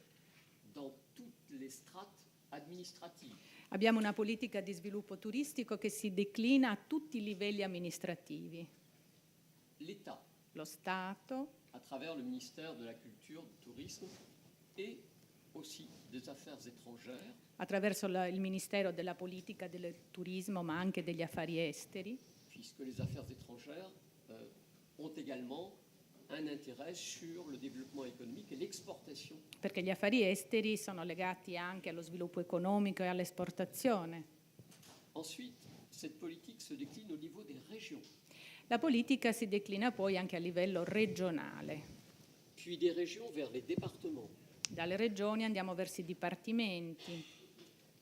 dans toutes les strates amministratives. Abbiamo una politica di sviluppo turistico che si declina a tutti i livelli amministrativi. L'État, Lo Stato, à travers le ministère de la Culture, du Tourisme et aussi des Affaires étrangères, attraverso il Ministero della Politica, del Turismo, ma anche degli affari esteri, puisque les Affaires étrangères ont également un intérêt sur le développement économique et l'exportation. perché gli affari esteri sono legati anche allo sviluppo economico e all'esportazione. Ensuite, cette politique se décline au niveau des régions, La politica si declina poi anche a livello regionale. puis des régions vers les départements, Dalle regioni andiamo verso i dipartimenti,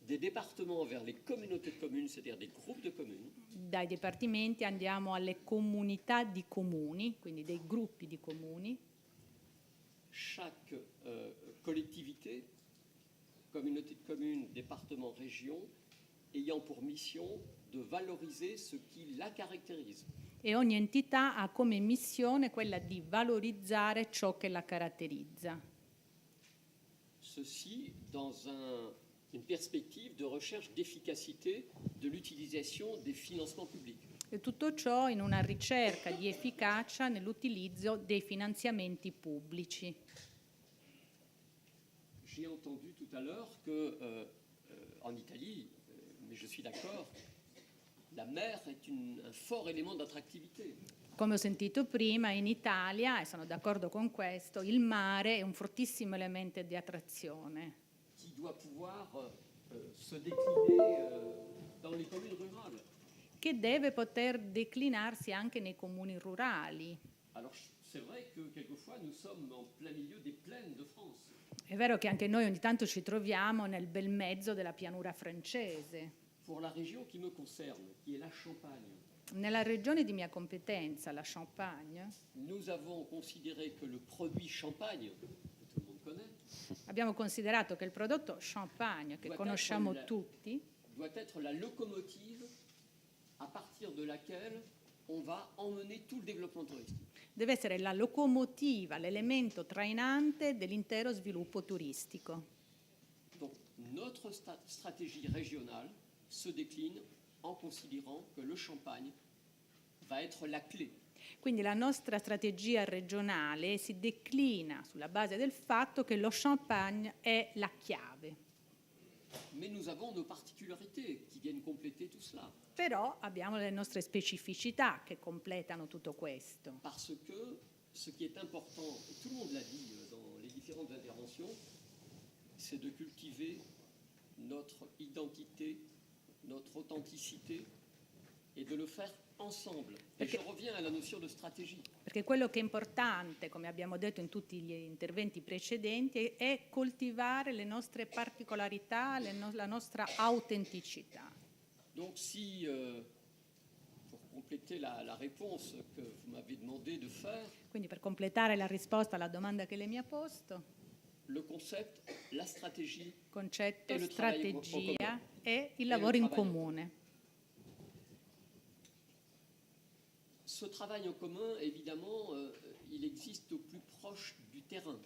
des départements vers les communautés de communes, c'est-à-dire des groupes de communes, dai dipartimenti andiamo alle comunità di comuni, quindi dei gruppi di comuni. chaque collectivité, communauté de communes, département, région, ayant pour mission de valoriser ce qui la caractérise. E ogni entità ha come missione quella di valorizzare ciò che la caratterizza. Ceci dans une perspective de recherche d'efficacité de l'utilisation des financements publics. E tutto ciò in una ricerca di efficacia nell'utilizzo dei finanziamenti pubblici. J'ai entendu tout à l'heure que en Italie, mais je suis d'accord, la mer est un fort élément d'attractivité. Come ho sentito prima, in Italia, e sono d'accordo con questo, il mare è un fortissimo elemento di attrazione Qui doit pouvoir se décliner dans les communes rurales. che deve poter declinarsi anche nei comuni rurali. Alors c'est vrai que quelquefois nous sommes en plein milieu des plaines de France. È vero che anche noi ogni tanto ci troviamo nel bel mezzo della pianura francese. Pour la région qui me concerne, qui est la Champagne, Nella regione di mia competenza, la Champagne, nous avons considéré que le produit champagne, que tout le monde connaît, abbiamo considerato che il prodotto Champagne, che doit conosciamo être tutti, doit être la locomotive à partir de laquelle on va emmener tout le développement touristique. deve essere la locomotiva, l'elemento trainante dell'intero sviluppo turistico. Donc notre stratégie régionale se décline en considérant que le Champagne va être la clé. Quindi la nostra strategia regionale si declina sulla base del fatto che lo Champagne è la chiave. Mais nous avons nos particularités qui viennent compléter tout cela. Però abbiamo le nostre specificità che completano tutto questo. Parce que ce qui est important, et tout le monde l'a dit dans les différentes interventions, c'est de cultiver notre identité, notre authenticité et de le faire ensemble. Et je reviens à la notion de stratégie. Perché quello che è importante, come abbiamo detto in tutti gli interventi precedenti, è coltivare le nostre particolarità, la nostra autenticità. Donc si, pour compléter la réponse que vous m'avez demandé de faire, Quindi per completare la risposta alla domanda che lei mi ha posto, le concept, la stratégie, concetto, et le travail en strategia commun. e il Et lavoro le in travail en comune. Ce travail en commun, évidemment, il existe au plus proche du terrain.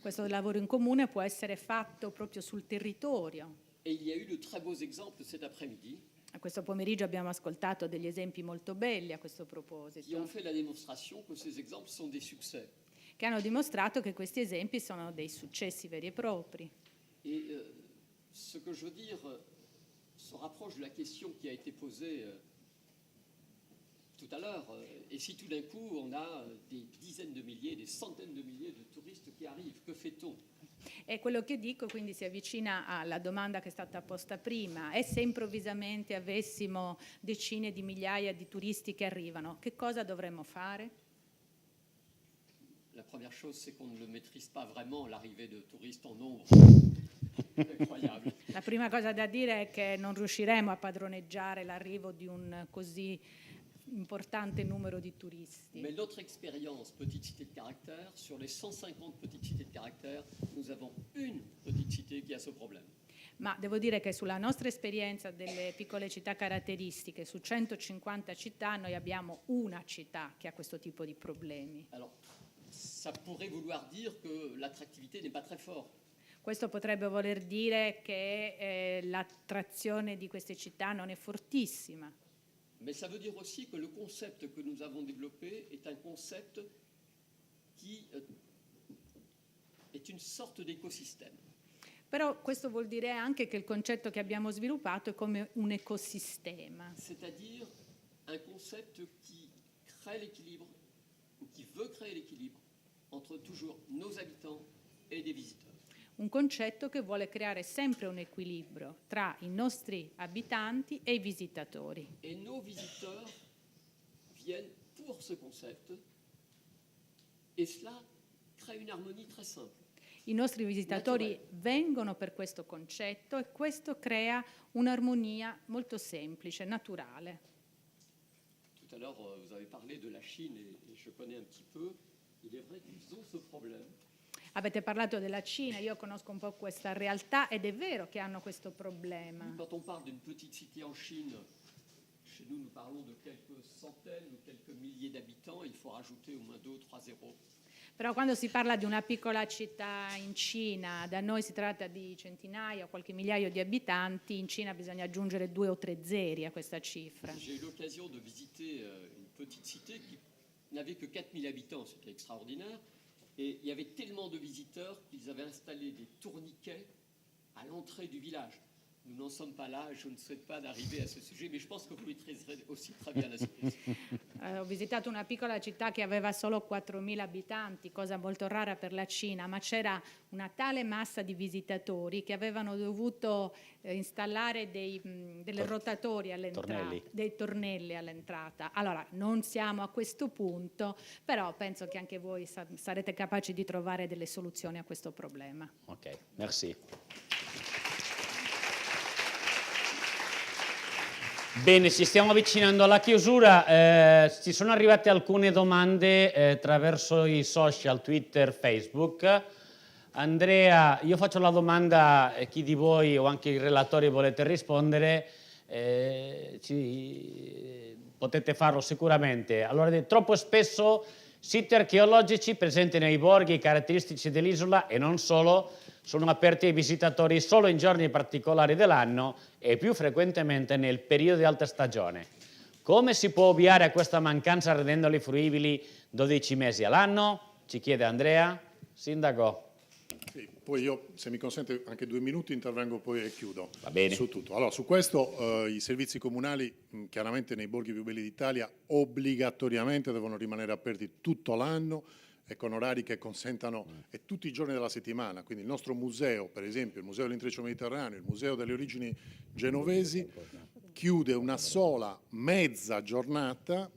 Questo lavoro in comune può essere fatto proprio sul territorio. Et il y a eu de très beaux exemples cet après-midi A questo pomeriggio abbiamo ascoltato degli esempi molto belli a questo qui ont proposito, fait la démonstration que ces exemples sont des succès. che hanno dimostrato che questi esempi sono dei successi veri e propri. Et ce que je veux dire se rapproche de la question qui a été posée tout à l'heure. Et si tout d'un coup on a des dizaines de milliers, des centaines de milliers de touristes qui arrivent, que fait-on? E quello che dico quindi si avvicina alla domanda che è stata posta prima. E se improvvisamente avessimo decine di migliaia di turisti che arrivano, che cosa dovremmo fare? La première chose, c'est qu'on ne maîtrise pas vraiment l'arrivée de touristes en nombre. Incroyable. La prima cosa da dire è che non riusciremo a padroneggiare l'arrivo di un così importante numero di turisti. Mais notre expérience petite cité de caractère, sur les 150 petites cités de caractère, nous avons une petite cité qui a ce problème. Ma devo dire che sulla nostra esperienza delle piccole città caratteristiche, su 150 città, noi abbiamo una città che ha questo tipo di problemi. Alors, ça pourrait vouloir dire que l'attractivité n'est pas très forte. Questo potrebbe voler dire che l'attrazione di queste città non è fortissima. Mais ça veut dire aussi que le concept que nous avons développé est un concept qui est une sorte d'écosystème. Però questo vuol dire anche che il concetto che abbiamo sviluppato è come un ecosistema. C'est-à-dire un concept qui crée l'équilibre, ou qui veut créer l'équilibre entre toujours nos habitants et des visiteurs. Un concetto che vuole creare sempre un equilibrio tra i nostri abitanti e i visitatori. Et nos visiteurs viennent pour ce concept, et cela crée une harmonie très simple. I nostri visitatori vengono per questo concetto e questo crea un'armonia molto semplice, naturale. Tout à l'heure, vous avez parlé de la Chine, et je connais un petit peu. Il est vrai qu'ils ont ce problème. Avete parlato della Cina, io conosco un po' questa realtà ed è vero che hanno questo problema. Quand on parle d'une petite cité en Chine, chez nous, nous parlons de quelques centaines ou quelques milliers d'habitants. Il faut rajouter au moins 2 ou 3 zéros. Però quando si parla di una piccola città in Cina, da noi si tratta di centinaia o qualche migliaio di abitanti, in Cina bisogna aggiungere 2 o 3 zeri a questa cifra. J'ai eu l'occasion de visiter une petite cité qui n'avait que 4000 habitants, c'était extraordinaire. Et il y avait tellement de visiteurs qu'ils avaient installé des tourniquets à l'entrée du village. Nous n'en sommes pas là, je ne souhaite pas d'arriver à ce sujet, mais je pense que vous maîtriserez aussi très bien la situation. Ho visitato una piccola città che aveva solo 4.000 abitanti, cosa molto rara per la Cina, ma c'era una tale massa di visitatori che avevano dovuto installare delle rotatori all'entrata, dei tornelli all'entrata. Allora, non siamo a questo punto, però penso che anche voi sarete capaci di trovare delle soluzioni a questo problema. Ok, merci. Bene, ci stiamo avvicinando alla chiusura. Ci sono arrivate alcune domande attraverso i social, Twitter, Facebook. Andrea, io faccio la domanda, chi di voi o anche i relatori volete rispondere, potete farlo sicuramente. Allora, troppo spesso siti archeologici presenti nei borghi caratteristici dell'isola e non solo sono aperti ai visitatori solo in giorni particolari dell'anno e più frequentemente nel periodo di alta stagione. Come si può ovviare a questa mancanza rendendoli fruibili 12 mesi all'anno? Ci chiede Andrea. Sindaco. Sì, poi io, se mi consente, anche 2 minuti intervengo poi e chiudo. Va bene. Su tutto. Allora, su questo i servizi comunali, chiaramente nei borghi più belli d'Italia, obbligatoriamente devono rimanere aperti tutto l'anno e con orari che consentano e tutti i giorni della settimana. Quindi il nostro museo, per esempio, il Museo dell'Intreccio Mediterraneo, il Museo delle Origini Genovesi, chiude una sola mezza giornata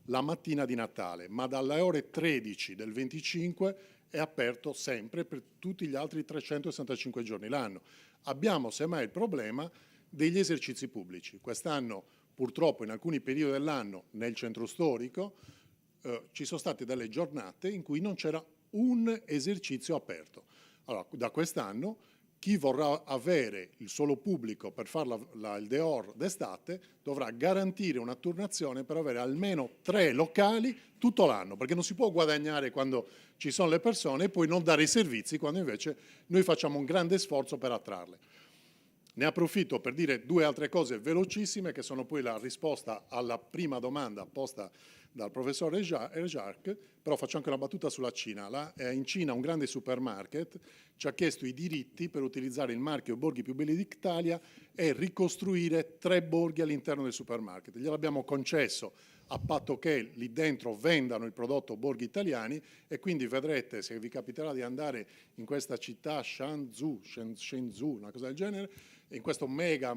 la mattina di Natale, ma dalle ore 13 del 25 è aperto sempre per tutti gli altri 365 giorni l'anno. Abbiamo semmai il problema degli esercizi pubblici. Quest'anno purtroppo in alcuni periodi dell'anno nel centro storico ci sono state delle giornate in cui non c'era un esercizio aperto. Allora, da quest'anno chi vorrà avere il solo pubblico per fare il Dehors d'estate dovrà garantire una turnazione per avere almeno 3 locali tutto l'anno, perché non si può guadagnare quando ci sono le persone e poi non dare i servizi quando invece noi facciamo un grande sforzo per attrarle. Ne approfitto per dire 2 altre cose velocissime che sono poi la risposta alla prima domanda posta dal professor Rejarc, però faccio anche una battuta sulla Cina. In Cina un grande supermarket ci ha chiesto i diritti per utilizzare il marchio Borghi più belli d'Italia e ricostruire 3 borghi all'interno del supermarket. Gliel'abbiamo concesso a patto che lì dentro vendano il prodotto Borghi italiani e quindi vedrete, se vi capiterà di andare in questa città Shenzhou, una cosa del genere, in questo mega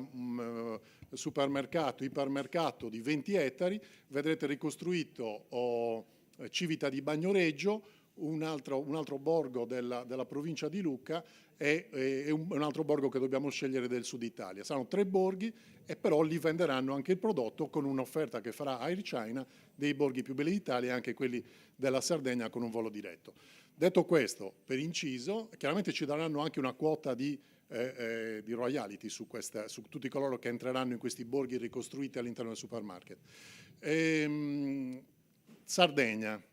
supermercato, ipermercato di 20 ettari, vedrete ricostruito Civita di Bagnoregio, un altro borgo della provincia di Lucca e un altro borgo che dobbiamo scegliere del sud Italia. Saranno 3 borghi e però li venderanno anche il prodotto con un'offerta che farà Air China dei borghi più belli d'Italia e anche quelli della Sardegna con un volo diretto. Detto questo, per inciso, chiaramente ci daranno anche una quota di royalty su tutti coloro che entreranno in questi borghi ricostruiti all'interno del supermarket. Sardegna.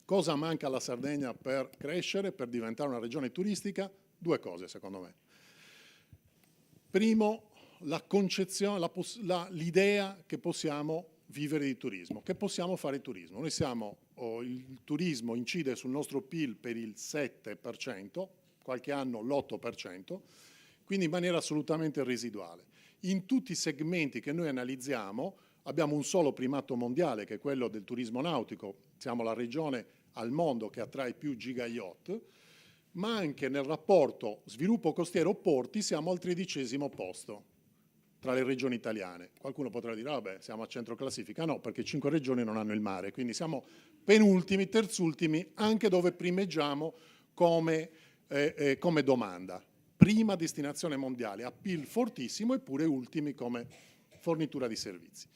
Cosa manca alla Sardegna per crescere, per diventare una regione turistica? 2 cose, secondo me. Primo, la concezione, l'idea che possiamo vivere di turismo, che possiamo fare turismo. Noi il turismo incide sul nostro PIL per il 7%, qualche anno l'8%, quindi in maniera assolutamente residuale. In tutti i segmenti che noi analizziamo abbiamo un solo primato mondiale, che è quello del turismo nautico. Siamo la regione al mondo che attrae più giga yacht, ma anche nel rapporto sviluppo costiero-porti siamo al 13° posto tra le regioni italiane. Qualcuno potrà dire, vabbè, siamo a centro classifica. No, perché 5 regioni non hanno il mare, quindi siamo penultimi, terzultimi, anche dove primeggiamo come domanda. Prima destinazione mondiale, a PIL fortissimo, eppure ultimi come fornitura di servizi.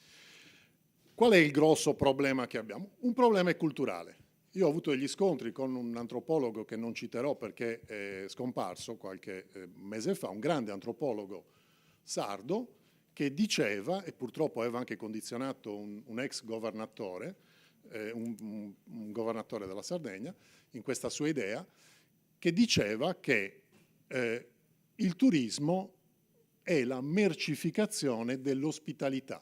Qual è il grosso problema che abbiamo? Un problema è culturale. Io ho avuto degli scontri con un antropologo che non citerò perché è scomparso qualche mese fa, un grande antropologo sardo, che diceva, e purtroppo aveva anche condizionato un ex governatore, un governatore della Sardegna, in questa sua idea, che diceva che il turismo è la mercificazione dell'ospitalità,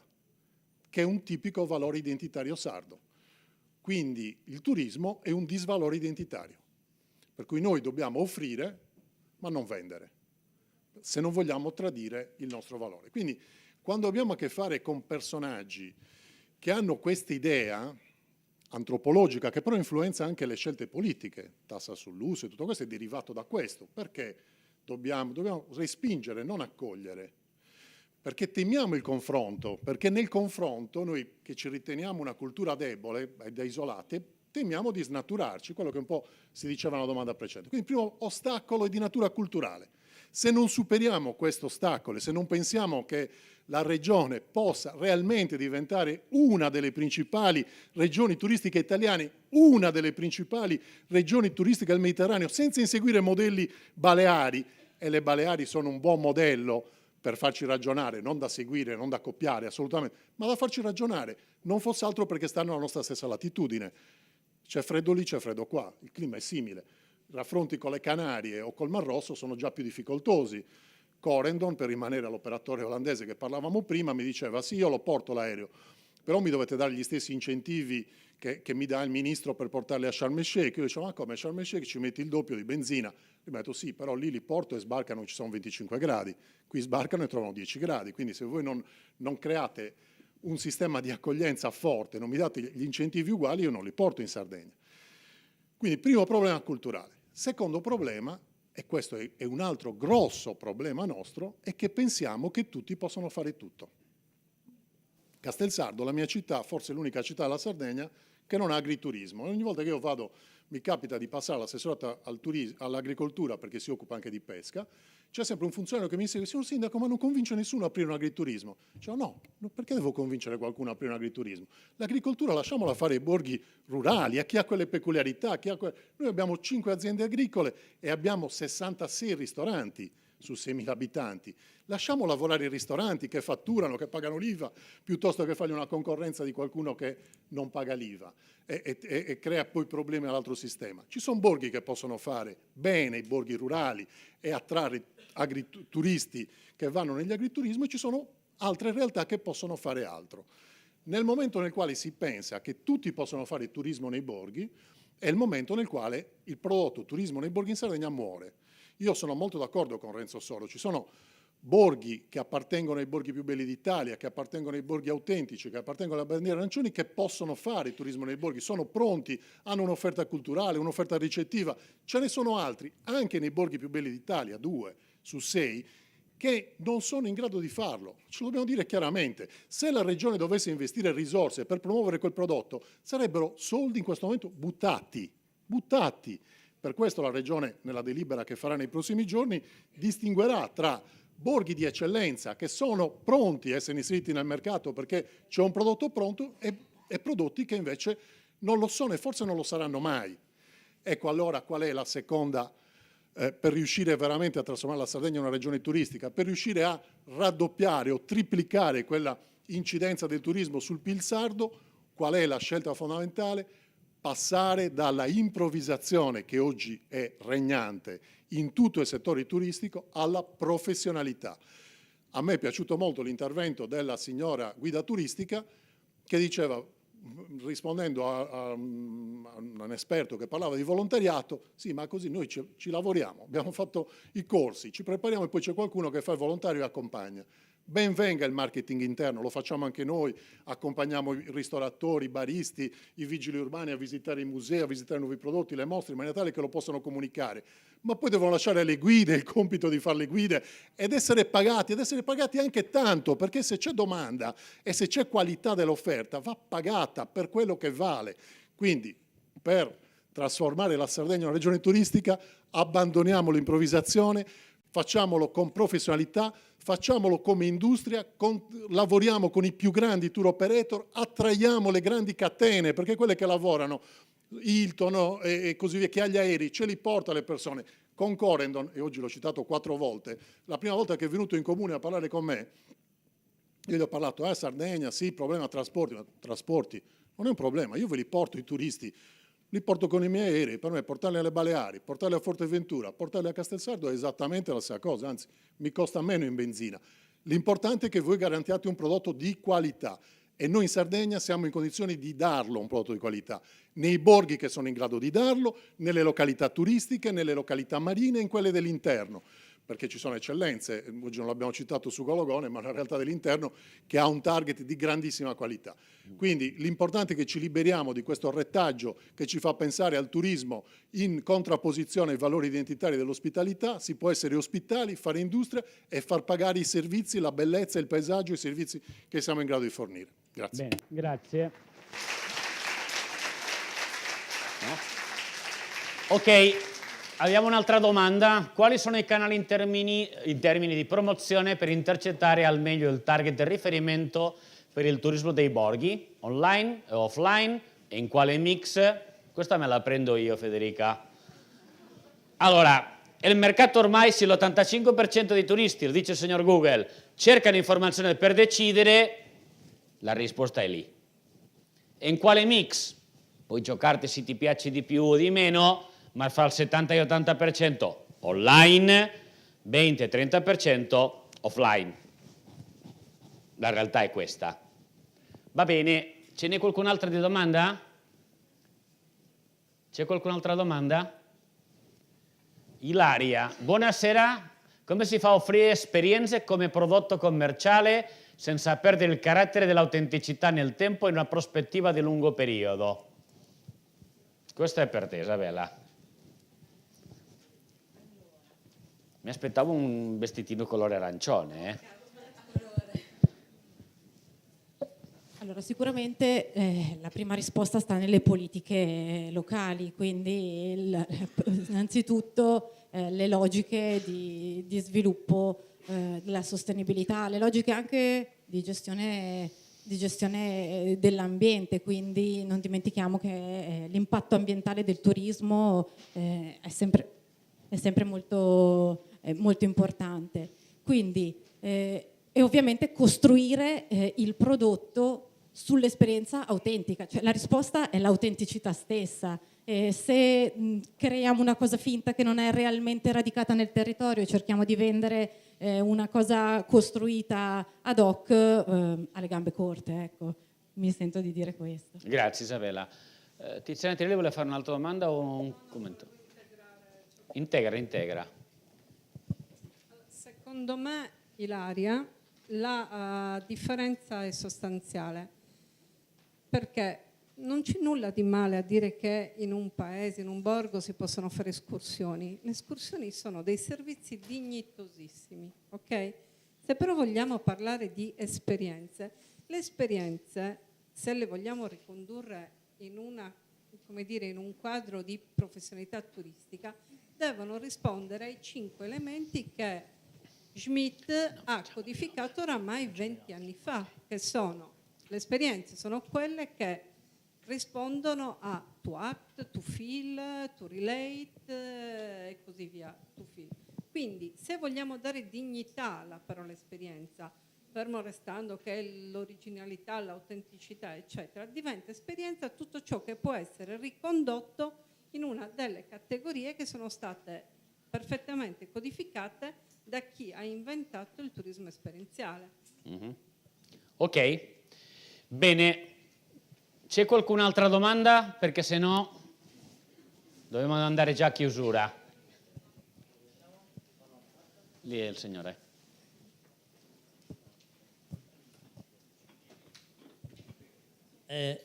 che è un tipico valore identitario sardo. Quindi il turismo è un disvalore identitario, per cui noi dobbiamo offrire ma non vendere, se non vogliamo tradire il nostro valore. Quindi quando abbiamo a che fare con personaggi che hanno questa idea antropologica, che però influenza anche le scelte politiche, tassa sull'uso e tutto questo è derivato da questo, perché dobbiamo respingere, non accogliere, perché temiamo il confronto, perché nel confronto noi che ci riteniamo una cultura debole ed isolate, temiamo di snaturarci, quello che un po' si diceva nella domanda precedente. Quindi il primo ostacolo è di natura culturale. Se non superiamo questo ostacolo, se non pensiamo che la regione possa realmente diventare una delle principali regioni turistiche italiane, una delle principali regioni turistiche del Mediterraneo, senza inseguire modelli baleari, e le Baleari sono un buon modello per farci ragionare, non da seguire, non da copiare assolutamente, ma da farci ragionare, non fosse altro perché stanno alla nostra stessa latitudine. C'è freddo lì, c'è freddo qua, il clima è simile. I raffronti con le Canarie o col Mar Rosso sono già più difficoltosi. Corendon, per rimanere all'operatore olandese che parlavamo prima, mi diceva sì, io lo porto l'aereo, però mi dovete dare gli stessi incentivi che mi dà il ministro per portarli a Sharm el Sheikh. Io dicevo, ma come a Sharm el Sheikh ci metti il doppio di benzina? Io mi ho detto sì, però lì li porto e sbarcano, ci sono 25 gradi, qui sbarcano e trovano 10 gradi, quindi se voi non create un sistema di accoglienza forte, non mi date gli incentivi uguali, io non li porto in Sardegna. Quindi primo problema culturale. Secondo problema, e questo è un altro grosso problema nostro, è che pensiamo che tutti possono fare tutto. Castelsardo, la mia città, forse è l'unica città della Sardegna che non ha agriturismo. Ogni volta che io vado, mi capita di passare all'assessorato all'agricoltura, perché si occupa anche di pesca, c'è sempre un funzionario che mi dice: signor sindaco, ma non convince nessuno a aprire un agriturismo. Cioè, no, perché devo convincere qualcuno a aprire un agriturismo? L'agricoltura lasciamola fare ai borghi rurali, a chi ha quelle peculiarità. Noi abbiamo 5 aziende agricole e abbiamo 66 ristoranti su 6.000 abitanti. Lasciamo lavorare i ristoranti che fatturano, che pagano l'IVA, piuttosto che fargli una concorrenza di qualcuno che non paga l'IVA e crea poi problemi all'altro sistema. Ci sono borghi che possono fare bene, i borghi rurali, e attrarre turisti che vanno negli agriturismi, e ci sono altre realtà che possono fare altro. Nel momento nel quale si pensa che tutti possono fare turismo nei borghi, è il momento nel quale il prodotto turismo nei borghi in Sardegna muore. Io sono molto d'accordo con Renzo Soro, ci sono borghi che appartengono ai borghi più belli d'Italia, che appartengono ai borghi autentici, che appartengono alle bandiere arancioni, che possono fare il turismo nei borghi, sono pronti, hanno un'offerta culturale, un'offerta ricettiva. Ce ne sono altri, anche nei borghi più belli d'Italia, 2 su 6, che non sono in grado di farlo. Ce lo dobbiamo dire chiaramente. Se la Regione dovesse investire risorse per promuovere quel prodotto, sarebbero soldi in questo momento buttati. Per questo la Regione, nella delibera che farà nei prossimi giorni, distinguerà tra borghi di eccellenza che sono pronti a essere inseriti nel mercato perché c'è un prodotto pronto e prodotti che invece non lo sono e forse non lo saranno mai. Ecco allora qual è la seconda, per riuscire veramente a trasformare la Sardegna in una regione turistica, per riuscire a raddoppiare o triplicare quella incidenza del turismo sul PIL sardo, qual è la scelta fondamentale? Passare dalla improvvisazione che oggi è regnante in tutto il settore turistico alla professionalità. A me è piaciuto molto l'intervento della signora guida turistica che diceva, rispondendo a un esperto che parlava di volontariato, sì, ma così noi ci lavoriamo, abbiamo fatto i corsi, ci prepariamo e poi c'è qualcuno che fa il volontario e accompagna. Ben venga il marketing interno, lo facciamo anche noi, accompagniamo i ristoratori, i baristi, i vigili urbani a visitare i musei, a visitare nuovi prodotti, le mostre, in maniera tale che lo possano comunicare. Ma poi devono lasciare alle guide il compito di fare le guide ed essere pagati anche tanto, perché se c'è domanda e se c'è qualità dell'offerta va pagata per quello che vale. Quindi per trasformare la Sardegna in una regione turistica abbandoniamo l'improvvisazione, facciamolo con professionalità, facciamolo come industria, lavoriamo con i più grandi tour operator, attraiamo le grandi catene, perché quelle che lavorano, Hilton e così via, che ha gli aerei, ce li porta le persone. Con Corendon, e oggi l'ho citato 4 volte, la prima volta che è venuto in comune a parlare con me, io gli ho parlato, Sardegna, sì, problema trasporti, ma trasporti non è un problema, io ve li porto i turisti, li porto con i miei aerei, per me portarli alle Baleari, portarli a Forteventura, portarli a Castelsardo è esattamente la stessa cosa, anzi mi costa meno in benzina. L'importante è che voi garantiate un prodotto di qualità e noi in Sardegna siamo in condizioni di darlo un prodotto di qualità, nei borghi che sono in grado di darlo, nelle località turistiche, nelle località marine e in quelle dell'interno, perché ci sono eccellenze, oggi non l'abbiamo citato su Gologone, ma la realtà dell'interno che ha un target di grandissima qualità. Quindi l'importante è che ci liberiamo di questo retaggio che ci fa pensare al turismo in contrapposizione ai valori identitari dell'ospitalità. Si può essere ospitali, fare industria e far pagare i servizi, la bellezza, il paesaggio, i servizi che siamo in grado di fornire. Grazie. Bene, grazie. Ok. Abbiamo un'altra domanda. Quali sono i canali in termini di promozione per intercettare al meglio il target di riferimento per il turismo dei borghi? Online e offline? E in quale mix? Questa me la prendo io, Federica. Allora, il mercato ormai, sì, l'85% dei turisti, lo dice il signor Google, cercano informazioni per decidere, la risposta è lì. E in quale mix? Puoi giocarti se ti piace di più o di meno, ma fa il 70 e 80% online, 20 e 30% offline. La realtà è questa. Va bene, ce n'è qualcun'altra di domanda? C'è qualcun'altra domanda? Ilaria, buonasera. Come si fa a offrire esperienze come prodotto commerciale senza perdere il carattere dell'autenticità nel tempo e in una prospettiva di lungo periodo? Questa è per te, Isabella. Mi aspettavo un vestitino colore arancione. Allora, sicuramente la prima risposta sta nelle politiche locali, quindi innanzitutto le logiche di sviluppo della sostenibilità, le logiche anche di gestione dell'ambiente, quindi non dimentichiamo che l'impatto ambientale del turismo è sempre molto importante. Quindi, e ovviamente costruire il prodotto sull'esperienza autentica, cioè la risposta è l'autenticità stessa. Se creiamo una cosa finta che non è realmente radicata nel territorio e cerchiamo di vendere una cosa costruita ad hoc, alle gambe corte, ecco, mi sento di dire questo. Grazie Isabella. Tiziana Tirelli vuole fare un'altra domanda o un commento? Integra. Secondo me, Ilaria, la differenza è sostanziale, perché non c'è nulla di male a dire che in un paese, in un borgo si possono fare escursioni. Le escursioni sono dei servizi dignitosissimi, ok? Se però vogliamo parlare di esperienze, le esperienze, se le vogliamo ricondurre in un quadro di professionalità turistica, devono rispondere ai 5 elementi che Schmidt ha codificato oramai 20 anni fa, che sono: le esperienze sono quelle che rispondono a to act, to feel, to relate e così via, to feel. Quindi se vogliamo dare dignità alla parola esperienza, fermo restando che l'originalità, l'autenticità eccetera, diventa esperienza tutto ciò che può essere ricondotto in una delle categorie che sono state perfettamente codificate da chi ha inventato il turismo esperienziale. Ok, bene. C'è qualcun'altra domanda? Perché se no dobbiamo andare già a chiusura. Lì è il signore.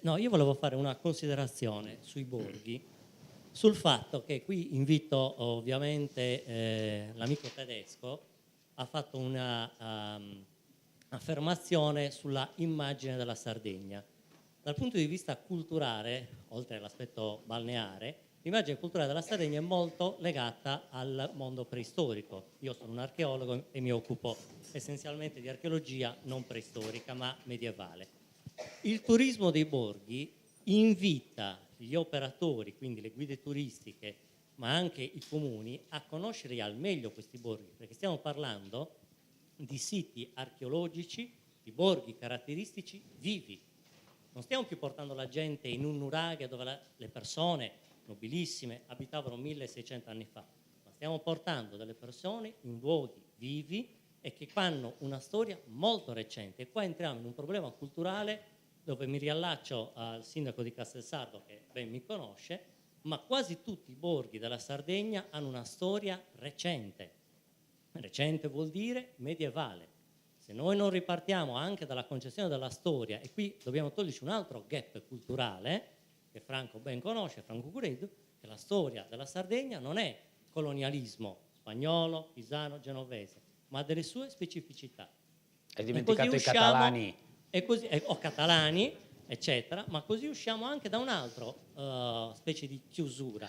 No, io volevo fare una considerazione sui borghi, sul fatto che qui invito ovviamente l'amico tedesco, ha fatto una affermazione sulla immagine della Sardegna. Dal punto di vista culturale, oltre all'aspetto balneare, l'immagine culturale della Sardegna è molto legata al mondo preistorico. Io sono un archeologo e mi occupo essenzialmente di archeologia non preistorica ma medievale. Il turismo dei borghi invita gli operatori, quindi le guide turistiche, ma anche i comuni, a conoscere al meglio questi borghi, perché stiamo parlando di siti archeologici, di borghi caratteristici vivi. Non stiamo più portando la gente in un nuraghe dove le persone nobilissime abitavano 1600 anni fa, ma stiamo portando delle persone in luoghi vivi e che fanno una storia molto recente. E qua entriamo in un problema culturale dove mi riallaccio al sindaco di Castelsardo, che ben mi conosce, ma quasi tutti i borghi della Sardegna hanno una storia recente. Recente vuol dire medievale. Se noi non ripartiamo anche dalla concezione della storia, e qui dobbiamo toglierci un altro gap culturale, che Franco ben conosce, Franco Cucureddu, che la storia della Sardegna non è colonialismo spagnolo, pisano, genovese, ma delle sue specificità. Hai dimenticato i catalani. O catalani, eccetera, ma così usciamo anche da un altro specie di chiusura.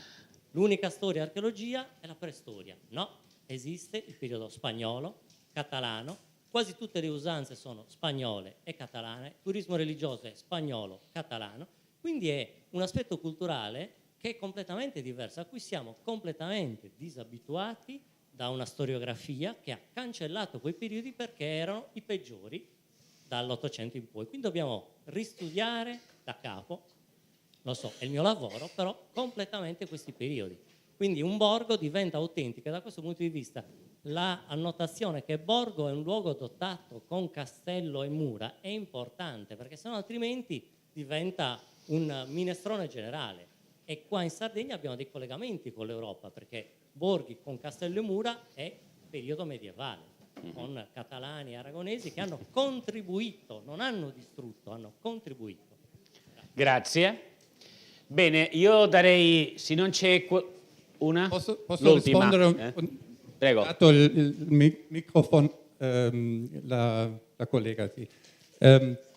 L'unica storia archeologia è la preistoria. No, esiste il periodo spagnolo, catalano, quasi tutte le usanze sono spagnole e catalane, turismo religioso è spagnolo, catalano, quindi è un aspetto culturale che è completamente diverso, a cui siamo completamente disabituati da una storiografia che ha cancellato quei periodi perché erano i peggiori dall'800 in poi. Quindi dobbiamo ristudiare da capo, lo so, è il mio lavoro, però completamente questi periodi. Quindi un borgo diventa autentico, e da questo punto di vista la annotazione che borgo è un luogo dotato con castello e mura è importante, perché sennò altrimenti diventa un minestrone generale. E qua in Sardegna abbiamo dei collegamenti con l'Europa, perché borghi con castello e mura è periodo medievale, con catalani e aragonesi che hanno contribuito, non hanno distrutto, hanno contribuito. Grazie. Bene, io darei, se non c'è una... Posso l'ultima, rispondere Prego. Ha dato il microfono la collega. Sì.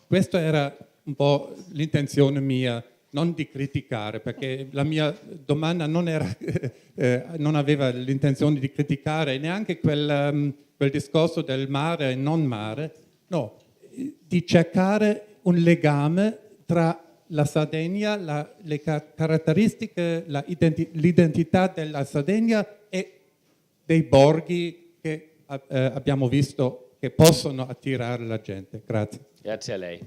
Questa era un po' l'intenzione mia, non di criticare, perché la mia domanda non aveva l'intenzione di criticare neanche quel discorso del mare e non mare, no, di cercare un legame tra la Sardegna, le caratteristiche, l'identità della Sardegna e dei borghi che abbiamo visto che possono attirare la gente. Grazie. Grazie a lei.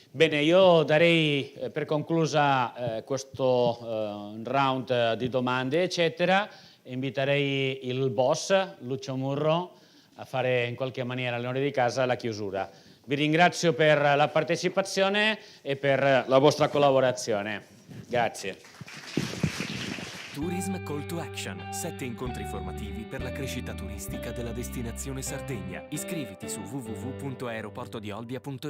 Bene, io darei per conclusa questo round di domande, eccetera. Inviterei il boss, Lucio Murro, a fare in qualche maniera l'onore di casa la chiusura. Vi ringrazio per la partecipazione e per la vostra collaborazione. Grazie. Tourism Call to Action, 7 incontri formativi per la crescita turistica della destinazione Sardegna. Iscriviti su www.aeroportodiolbia.it.